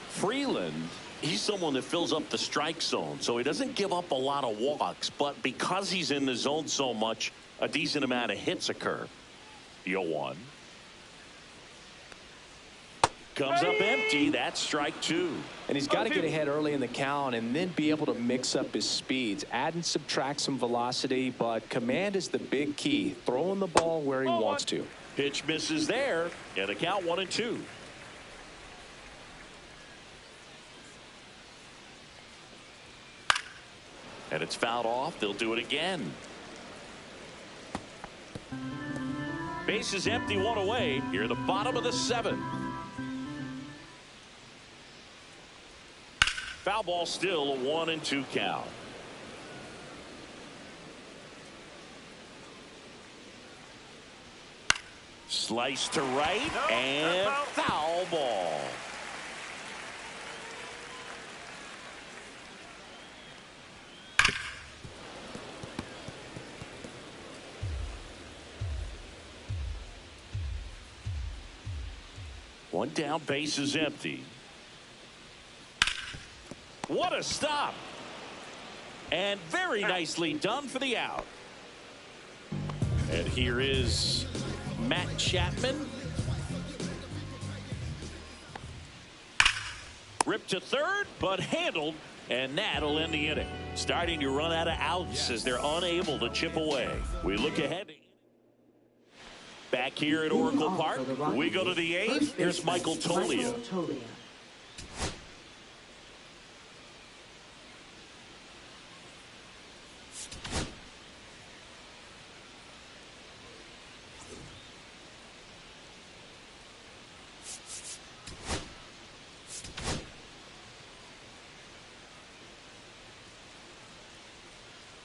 Freeland, he's someone that fills up the strike zone, so he doesn't give up a lot of walks, but because he's in the zone so much, a decent amount of hits occur. The 0-1. Comes up empty. That's strike two. And he's got to get ahead early in the count and then be able to mix up his speeds. Add and subtract some velocity, but command is the big key. Throwing the ball where he wants to. Pitch misses there, and the count 1-2. And it's fouled off. They'll do it again. Base is empty, one away. Here at the bottom of the seventh. Foul ball still, a 1-2 count. Slice to right, and foul ball. One down, base is empty. What a stop. And very nicely done for the out. And here is Matt Chapman. Ripped to third, but handled, and that'll end the inning. Starting to run out of outs as they're unable to chip away. We look ahead. Back here at Oracle Park, we go to the eighth. Here's Michael Toglia.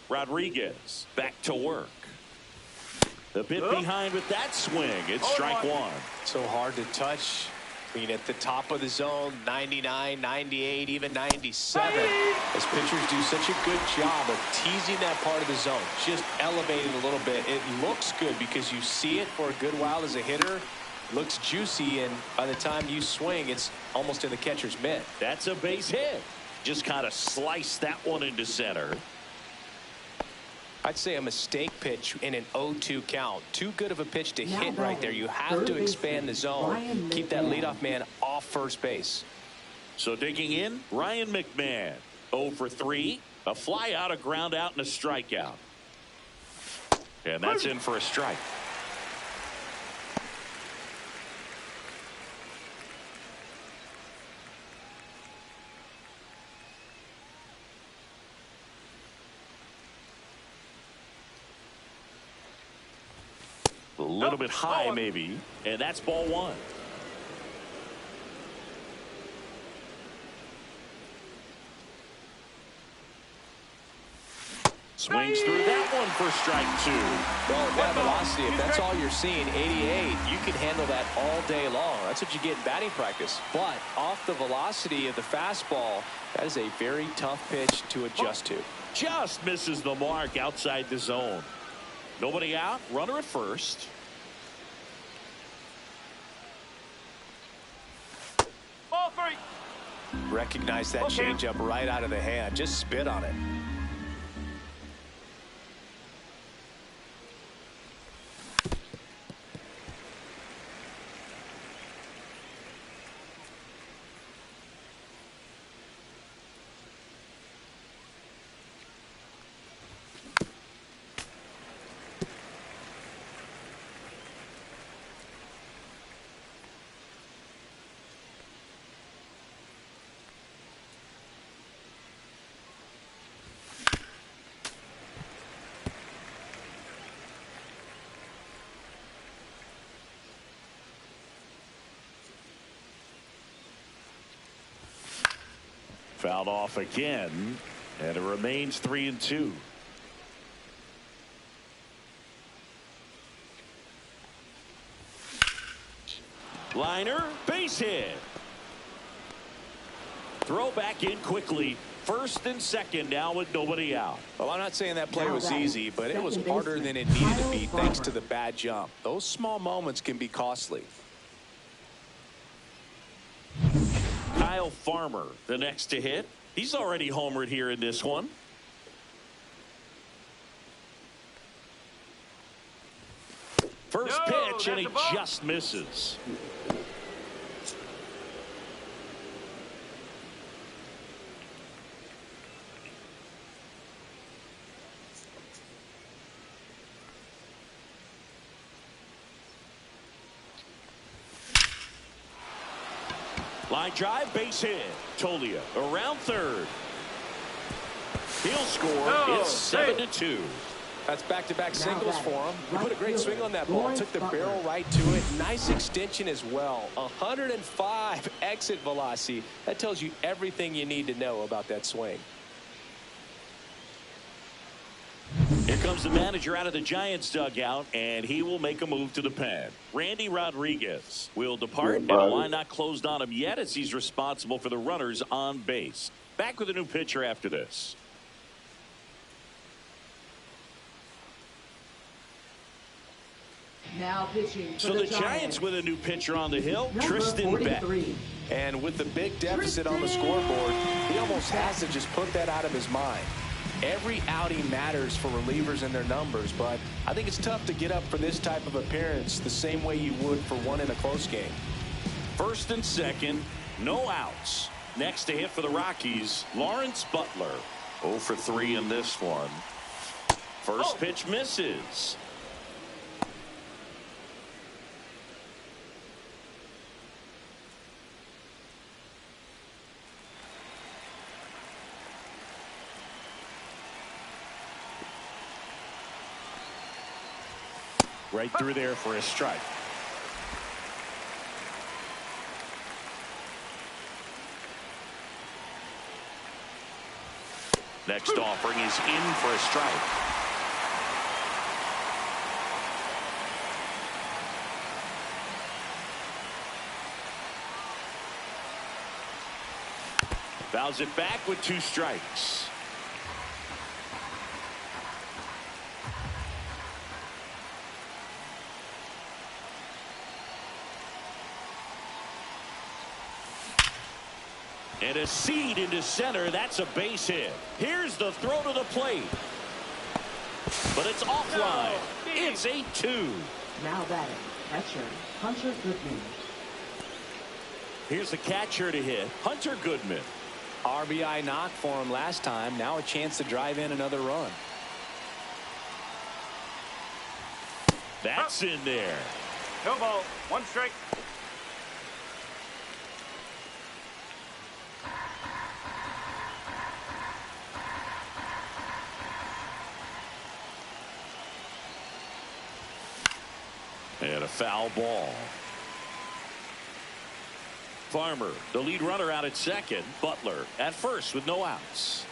Rodriguez back to work. The bit behind with that swing. It's strike one. So hard to touch. I mean, at the top of the zone, 99, 98, even 97. As pitchers do such a good job of teasing that part of the zone, just elevating a little bit. It looks good because you see it for a good while as a hitter. Looks juicy, and by the time you swing, it's almost in the catcher's mitt. That's a base hit. Just kind of sliced that one into center. I'd say a mistake pitch in an 0-2 count. Too good of a pitch to hit right there. You have to expand the zone. Keep that leadoff man off first base. So digging in, Ryan McMahon. 0 for 3. A fly out, a ground out, and a strikeout. And that's in for a strike. A little bit high, maybe, and that's ball one. Swings through that one for strike two. Well, that velocity, if that's all you're seeing, 88, you can handle that all day long. That's what you get in batting practice. But off the velocity of the fastball, that is a very tough pitch to adjust to. Just misses the mark outside the zone. Nobody out, runner at first. Ball three. Recognize that changeup right out of the hand. Just spit on it. Fouled off again, and it remains 3-2. Liner, base hit. Throw back in quickly. First and second now with nobody out. Well, I'm not saying that play was easy, but it was harder than it needed to be thanks to the bad jump. Those small moments can be costly. Kyle Farmer, the next to hit. He's already homered here in this one. First pitch, and he just misses. Line drive, base hit. Tolia around third. He'll score. It's 7-2. That's back-to-back singles for him. He put a great swing on that ball. Took the barrel right to it. Nice extension as well. 105 exit velocity. That tells you everything you need to know about that swing. Here comes the manager out of the Giants dugout, and he will make a move to the pen. Randy Rodriguez will depart, and the line not closed on him yet as he's responsible for the runners on base. Back with a new pitcher after this. Now pitching for So the Giants with a new pitcher on the hill, Tristan Beck. And with the big deficit on the scoreboard, he almost has to just put that out of his mind. Every outing matters for relievers and their numbers, but I think it's tough to get up for this type of appearance the same way you would for one in a close game. First and second, no outs. Next to hit for the Rockies, Lawrence Butler. 0 for 3 in this one. First pitch misses. Right through there for a strike. Next offering is in for a strike. Fouls it back with 2 strikes. And a seed into center. That's a base hit. Here's the throw to the plate. But it's offline. It's 8-2. Now batting, catcher Hunter Goodman. Here's the catcher to hit, Hunter Goodman. RBI knock for him last time. Now a chance to drive in another run. That's in there. No ball. 1 strike. And a foul ball. Farmer, the lead runner, out at second. Butler at first with no outs.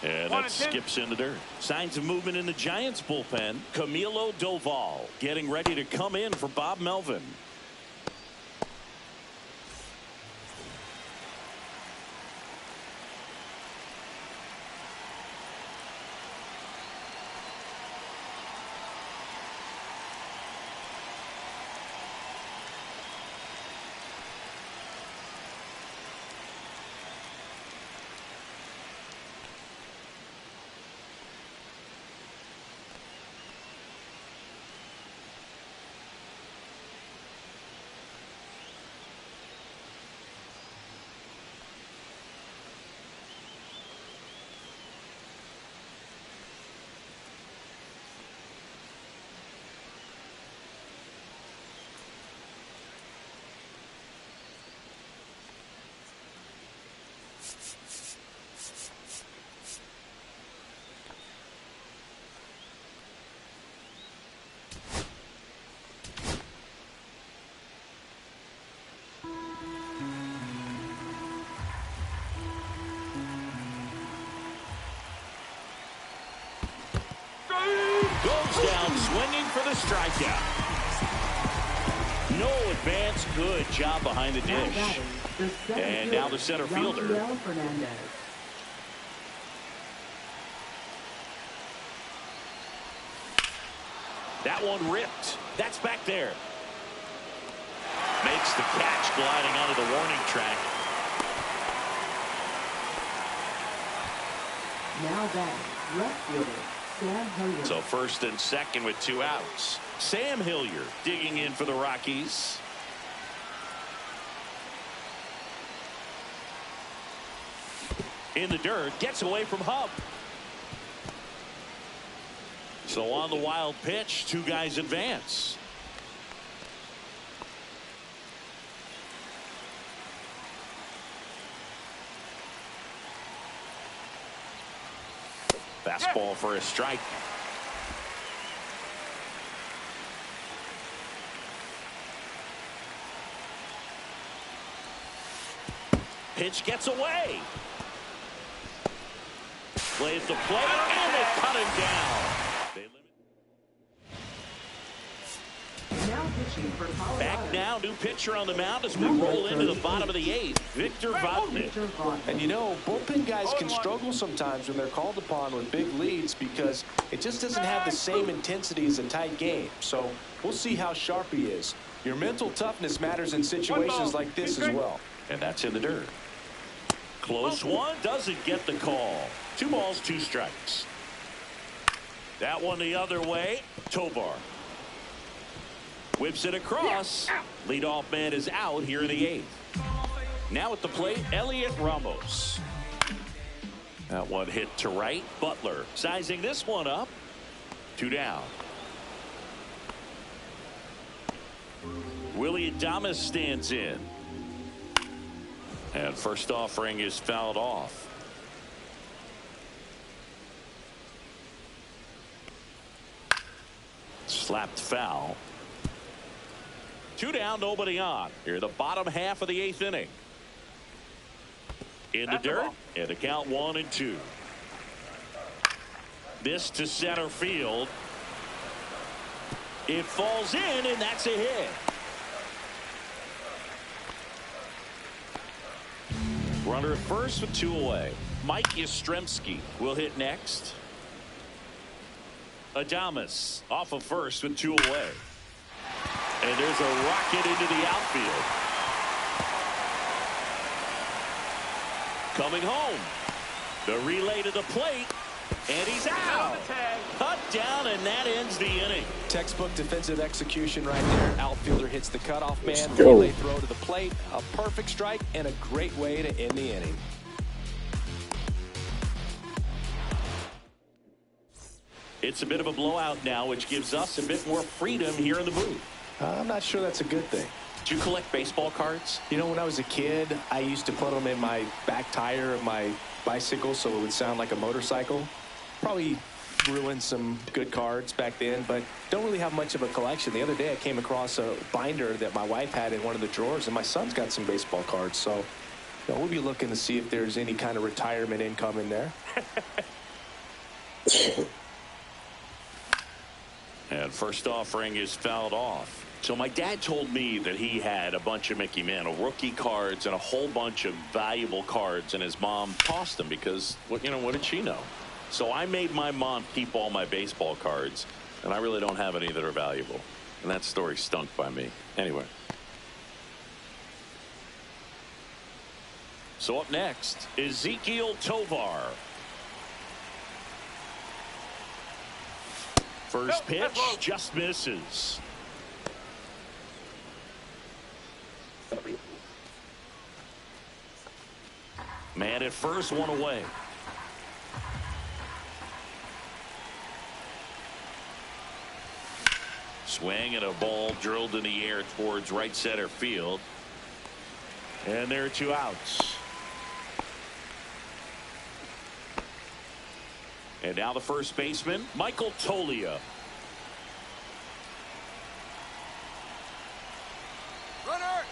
And that skips in the dirt. Signs of movement in the Giants bullpen. Camilo Doval getting ready to come in for Bob Melvin. Goes down swinging for the strikeout. No advance. Good job behind the dish. And now the center fielder. That one ripped. That's back there. Makes the catch gliding onto the warning track. Now back, left fielder, Sam Hilliard. So first and second with 2 outs. Sam Hilliard digging in for the Rockies. In the dirt, gets away from Hub. So on the wild pitch, 2 guys advance. Fastball for a strike. Pitch gets away. Plays the plate, and they cut him down. Back now, new pitcher on the mound as we roll into the bottom of the 8th. Victor Vodnik. And you know, bullpen guys can struggle sometimes when they're called upon with big leads because it just doesn't have the same intensity as a tight game. So we'll see how sharp he is. Your mental toughness matters in situations like this as well. And that's in the dirt. Close one, doesn't get the call. 2 balls, 2 strikes. That one the other way. Tovar whips it across. Leadoff man is out here in the 8th. Now at the plate, Elliot Ramos. That one hit to right. Butler sizing this one up. 2 down. Willie Adames stands in. And first offering is fouled off. Slapped foul. 2 down, nobody on. Here, the bottom half of the 8th inning. In the dirt, and the count 1-2. This to center field. It falls in, and that's a hit. Runner at first with 2 away. Mike Yastrzemski will hit next. Adames off of first with 2 away. And there's a rocket into the outfield. Coming home. The relay to the plate. And he's out. Cut down, and that ends the inning. Textbook defensive execution right there. Outfielder hits the cutoff man. Relay throw to the plate. A perfect strike and a great way to end the inning. It's a bit of a blowout now, which gives us a bit more freedom here in the booth. I'm not sure that's a good thing. Do you collect baseball cards? You know, when I was a kid, I used to put them in my back tire of my bicycle so it would sound like a motorcycle. Probably ruined some good cards back then, but don't really have much of a collection. The other day I came across a binder that my wife had in one of the drawers, and my son's got some baseball cards. So you know, we'll be looking to see if there's any kind of retirement income in there. And first offering is fouled off. So my dad told me that he had a bunch of Mickey Mantle rookie cards and a whole bunch of valuable cards, and his mom tossed them because, what did she know? So I made my mom keep all my baseball cards, and I really don't have any that are valuable. And that story stunk by me. Anyway. So up next, Ezequiel Tovar. First pitch just misses. Man at first, 1 away. Swing and a ball drilled in the air towards right center field. And there are 2 outs. And now the first baseman, Michael Toglia. Runner!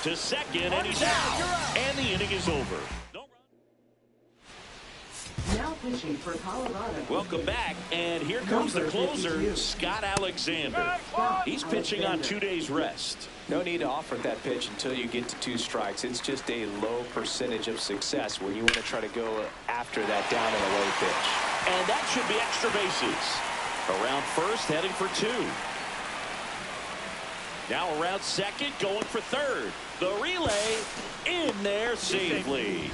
To second, and he's out. And the inning is over. No run. Now Pitching for Colorado. Welcome back, and here comes the closer, Scott Alexander. He's pitching on 2 days rest. No need to offer that pitch until you get to 2 strikes. It's just a low percentage of success when you want to try to go after that down and away pitch. And that should be extra bases. Around first, heading for 2. Now around second, going for third. The relay in there safely.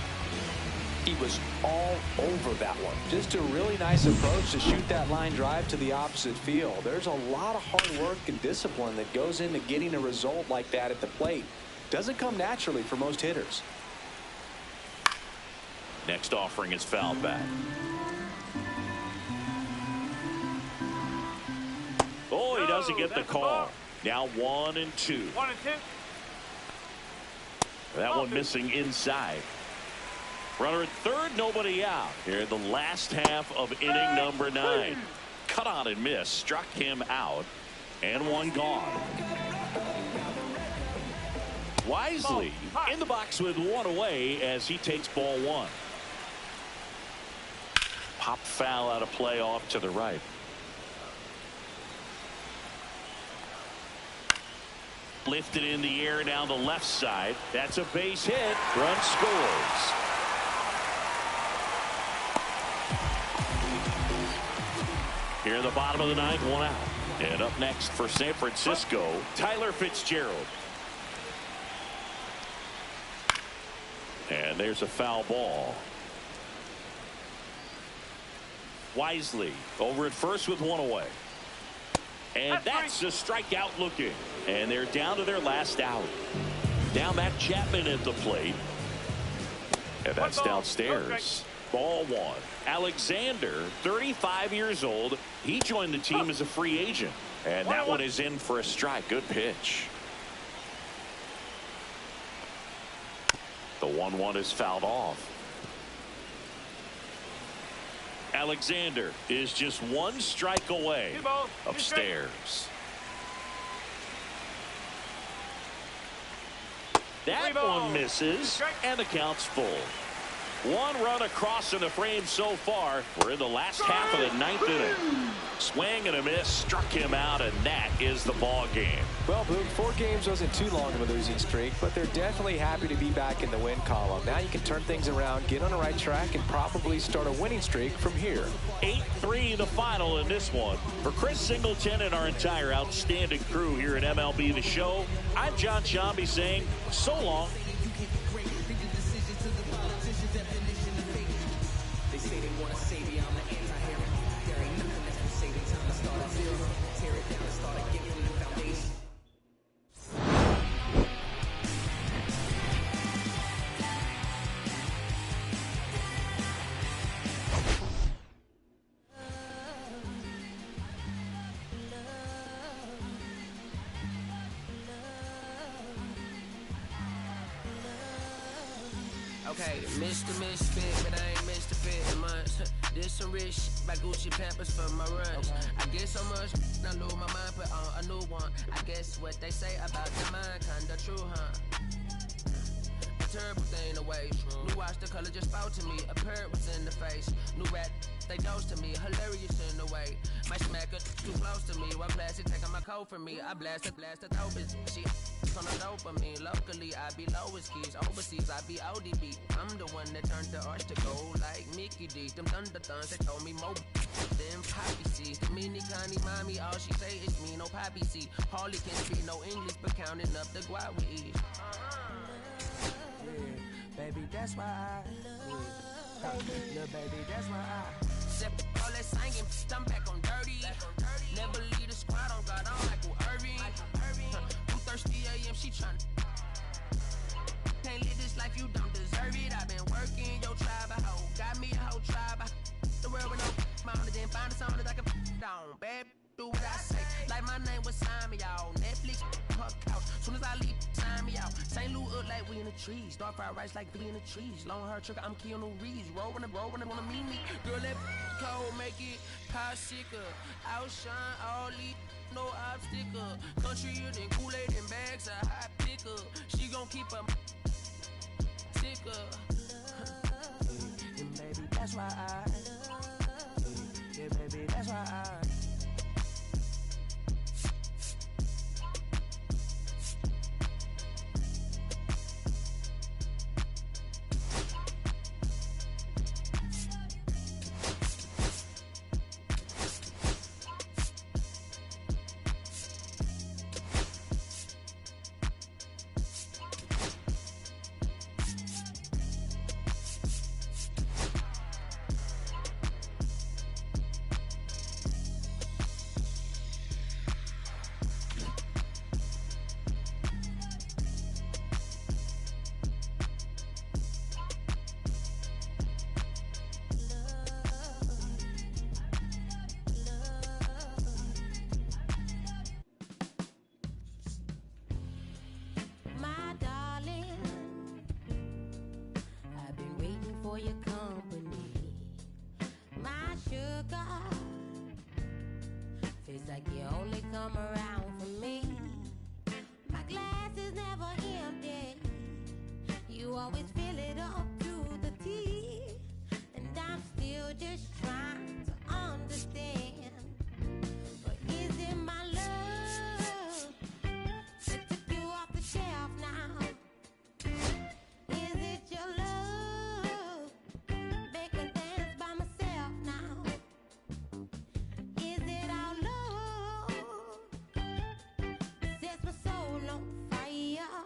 He was all over that one. Just a really nice approach to shoot that line drive to the opposite field. There's a lot of hard work and discipline that goes into getting a result like that at the plate. Doesn't come naturally for most hitters. Next offering is fouled back. Oh, he doesn't get the call. Now 1 and 2. 1 and 2. That one missing inside. Runner at third, nobody out. Here in the last half of inning number 9. Cut on and miss, struck him out, and one gone. Wisely in the box with 1 away as he takes ball 1. Pop foul out of play off to the right. Lifted in the air down the left side. That's a base hit. Run scores. Here in the bottom of the 9th, 1 out. And up next for San Francisco, Tyler Fitzgerald. And there's a foul ball. Wisely over at first with 1 away. And that's a strikeout looking. And they're down to their last out. Now Matt Chapman at the plate. And that's downstairs. Ball 1. Alexander, 35 years old. He joined the team as a free agent. And that one is in for a strike. Good pitch. The 1-1 is fouled off. Alexander is just 1 strike away upstairs. That one misses, and the count's full. 1 run across in the frame so far. We're in the last half of the 9th inning. Swing and a miss, struck him out, and that is the ball game. Well, Boog, 4 games wasn't too long of a losing streak, but they're definitely happy to be back in the win column. Now you can turn things around, get on the right track, and probably start a winning streak from here. 8-3 the final in this one. For Chris Singleton and our entire outstanding crew here at MLB The Show, I'm John Shambi saying so long. They say they want to save you, I'm the anti-hero. There ain't nothing that's gonna save it. Time to start at 0. Tear it down and start again from the foundation. Okay, Mr. Misfit, but I ain't Mr. Fit much. This some rich shit by Gucci Pampers for my runs. I get so much, I lose my mind, put on a new one. I guess what they say about the mind, kinda true, huh? A terrible thing away. New watch, the color just spoke to me. A parrot was in the face. New rat, they dose to me. Hilarious in the way. My smacker too close to me. What classy taking my coat from me. I blast the dope is she on the dopamine. Locally, I be lowest keys. Overseas, I be ODB. I'm the one that turned the arch to gold like Mickey D. Them thunder thuns that told me more. Them poppy seeds. The mini Connie mommy, all she say is me, no poppy seed. Harley can speak no English, but counting up the guap we eat. Yeah, baby, that's why I little baby, that's why I step all that singing, I'm back on dirty. Never leave the squad on God, I'm Michael Irving. 2:30 a.m. she tryna. Can't live this life, you don't deserve it. I've been working, your tribe a hoe. Got me a whole tribe. The world with no mouth, then find a song that I can down. Bad, do what I say. Like my name was sign me out. Netflix, her couch. Soon as I leave, sign me out. St. Louis up like we in the trees. Dark fried rice like we in the trees. Long hair trigger, I'm Keanu Reeves. Rolling, wanna meet me. Girl, that cold make it popsicle. Outshine all these. No obstacle. Country and Kool-Aid and bags a hot picker. She gon' keep a sicker. And baby, that's why I sugar. Feels like you only come around for me. My glass is never empty. You always fill it up to the tea. And I'm still just trying to understand. But is it my love that took you off the shelf now? Is it your love? Make me dance by myself now. Is it our love? Sets my soul on fire.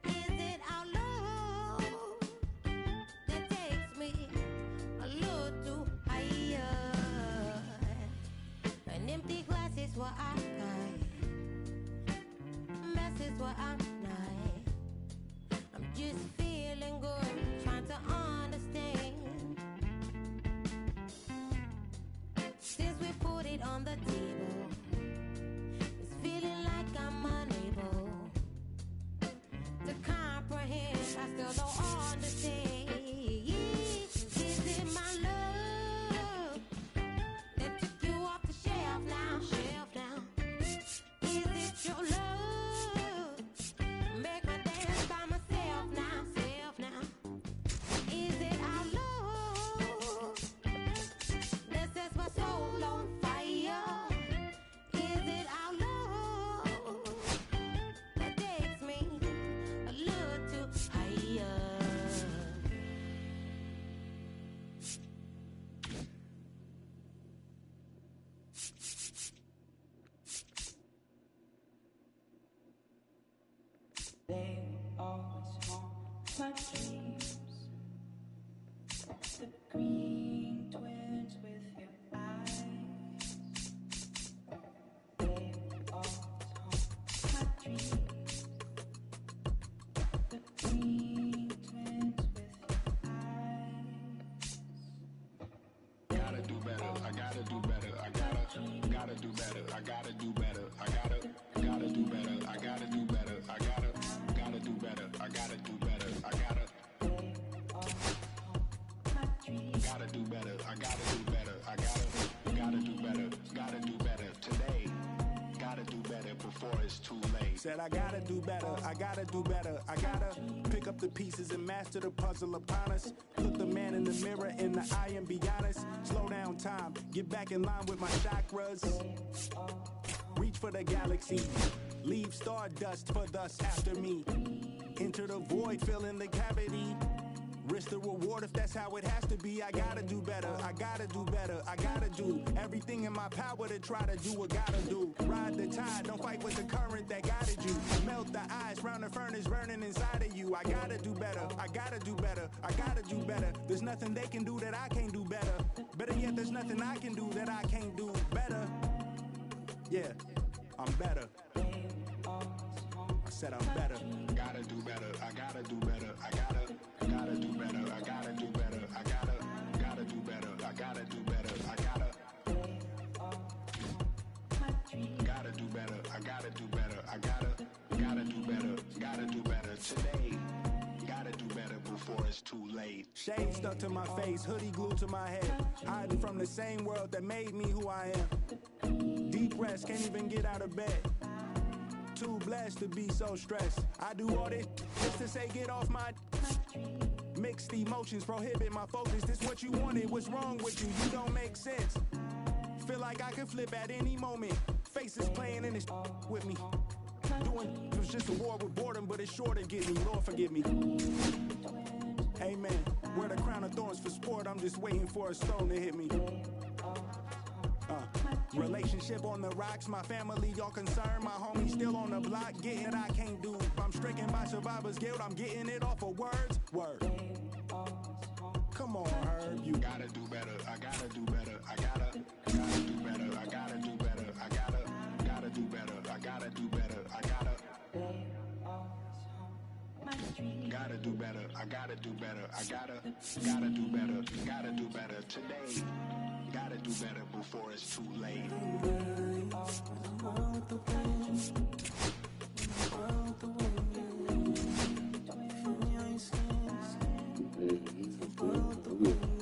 Is it our love that takes me a little too higher? An empty glass is what I got. Mess is what I'm not. I'm just feeling good, trying to understand. Since we put it on the table, it's feeling like I'm unable to comprehend. I still don't understand. Is it my love that took you off the shelf now? Shelf now. Is it your love? Make me dance by myself now. Self now. Is it our love that sets my soul on fire? Is it our love that takes me a little too higher? They always haunt my dreams. The green twins with your eyes. They always haunt my dreams. The green twins with your eyes. Gotta do better, I gotta do better, I gotta do better, I gotta do better, I gotta do better, I gotta do better, I gotta do better, I gotta do better, I gotta do better, I gotta do better, I gotta do better today, gotta do better before it's too late. Said I gotta do better, I gotta do better, I gotta pick up the pieces and master the puzzle upon us. Look the man in the mirror in the eye and be honest. Slow down time, get back in line with my chakras. Reach for the galaxy, leave stardust for thus after me. Enter the void, fill in the cavity. Risk the reward if that's how it has to be. I gotta do better, I gotta do better, I gotta do everything in my power to try to do what gotta do. Ride the tide, don't fight with the current that guided you. Melt the ice round the furnace burning inside of you. I gotta do better, I gotta do better, I gotta do better. There's nothing they can do that I can't do better. Better yet, there's nothing I can do that I can't do better. Yeah, I'm better. I said I'm better. Gotta do better, I gotta do better, I gotta do better, I gotta do better, I gotta do better, I gotta do better, I gotta do better, I gotta do better, I gotta do better today. Gotta do better before it's too late. Shade stuck to my face, hoodie glued to my head. Hiding from the same world that made me who I am. Deep rest, can't even get out of bed. Too blessed to be so stressed. I do all this just to say get off my. Mixed emotions prohibit my focus. This what you wanted, what's wrong with you? You don't make sense. Feel like I could flip at any moment. Faces playing in this with me. Doing it was just a war with boredom, but it's sure to get me. Lord forgive me. Amen. Wear the crown of thorns for sport. I'm just waiting for a stone to hit me. Relationship on the rocks, my family all concerned. My homies still on the block, getting it I can't do. I'm stricken by survivor's guilt, I'm getting it off of words. Word. Come on, Herb, you gotta do better, I gotta do better, I gotta do better, I gotta do better, I gotta do better, I gotta do better, I gotta do better, I gotta do better, I gotta do better today. Gotta do better before it's too late.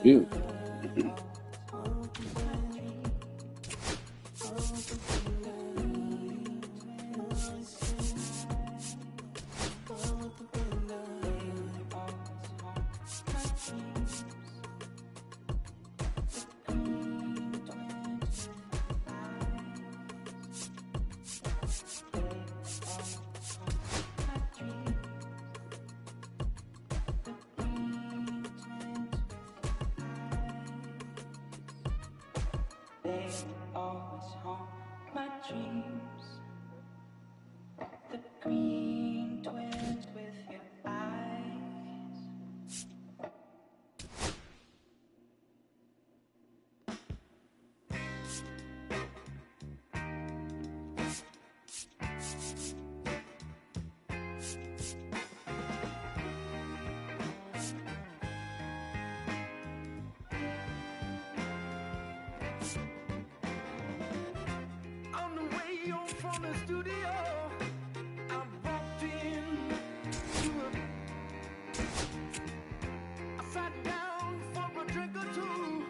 Beautiful. They always haunt my dreams. The green twins with your eyes. On the way home from the studio, I walked in to I sat down for a drink or two.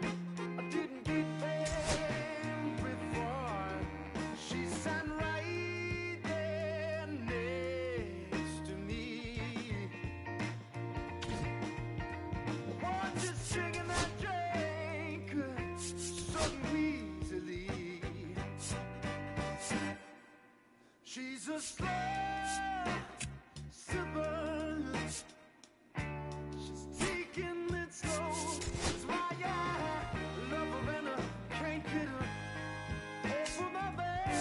I didn't get very far. She sat right there next to me. Was just drinking that drink so easily. She's a slow sipper. She's taking it slow. That's why I love her and I can't get her off of my vein.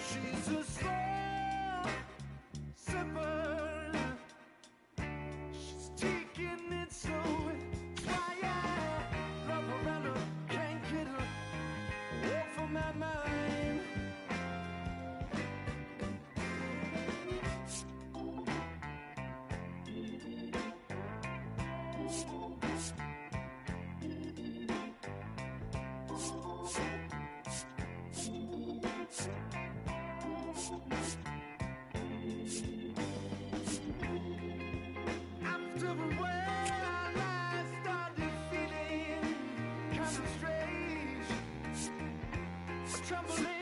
She's a slow sipper. She's taking it slow. That's why I love her and I can't get her off of my mind. After a while, I started feeling kind of strange, trembling.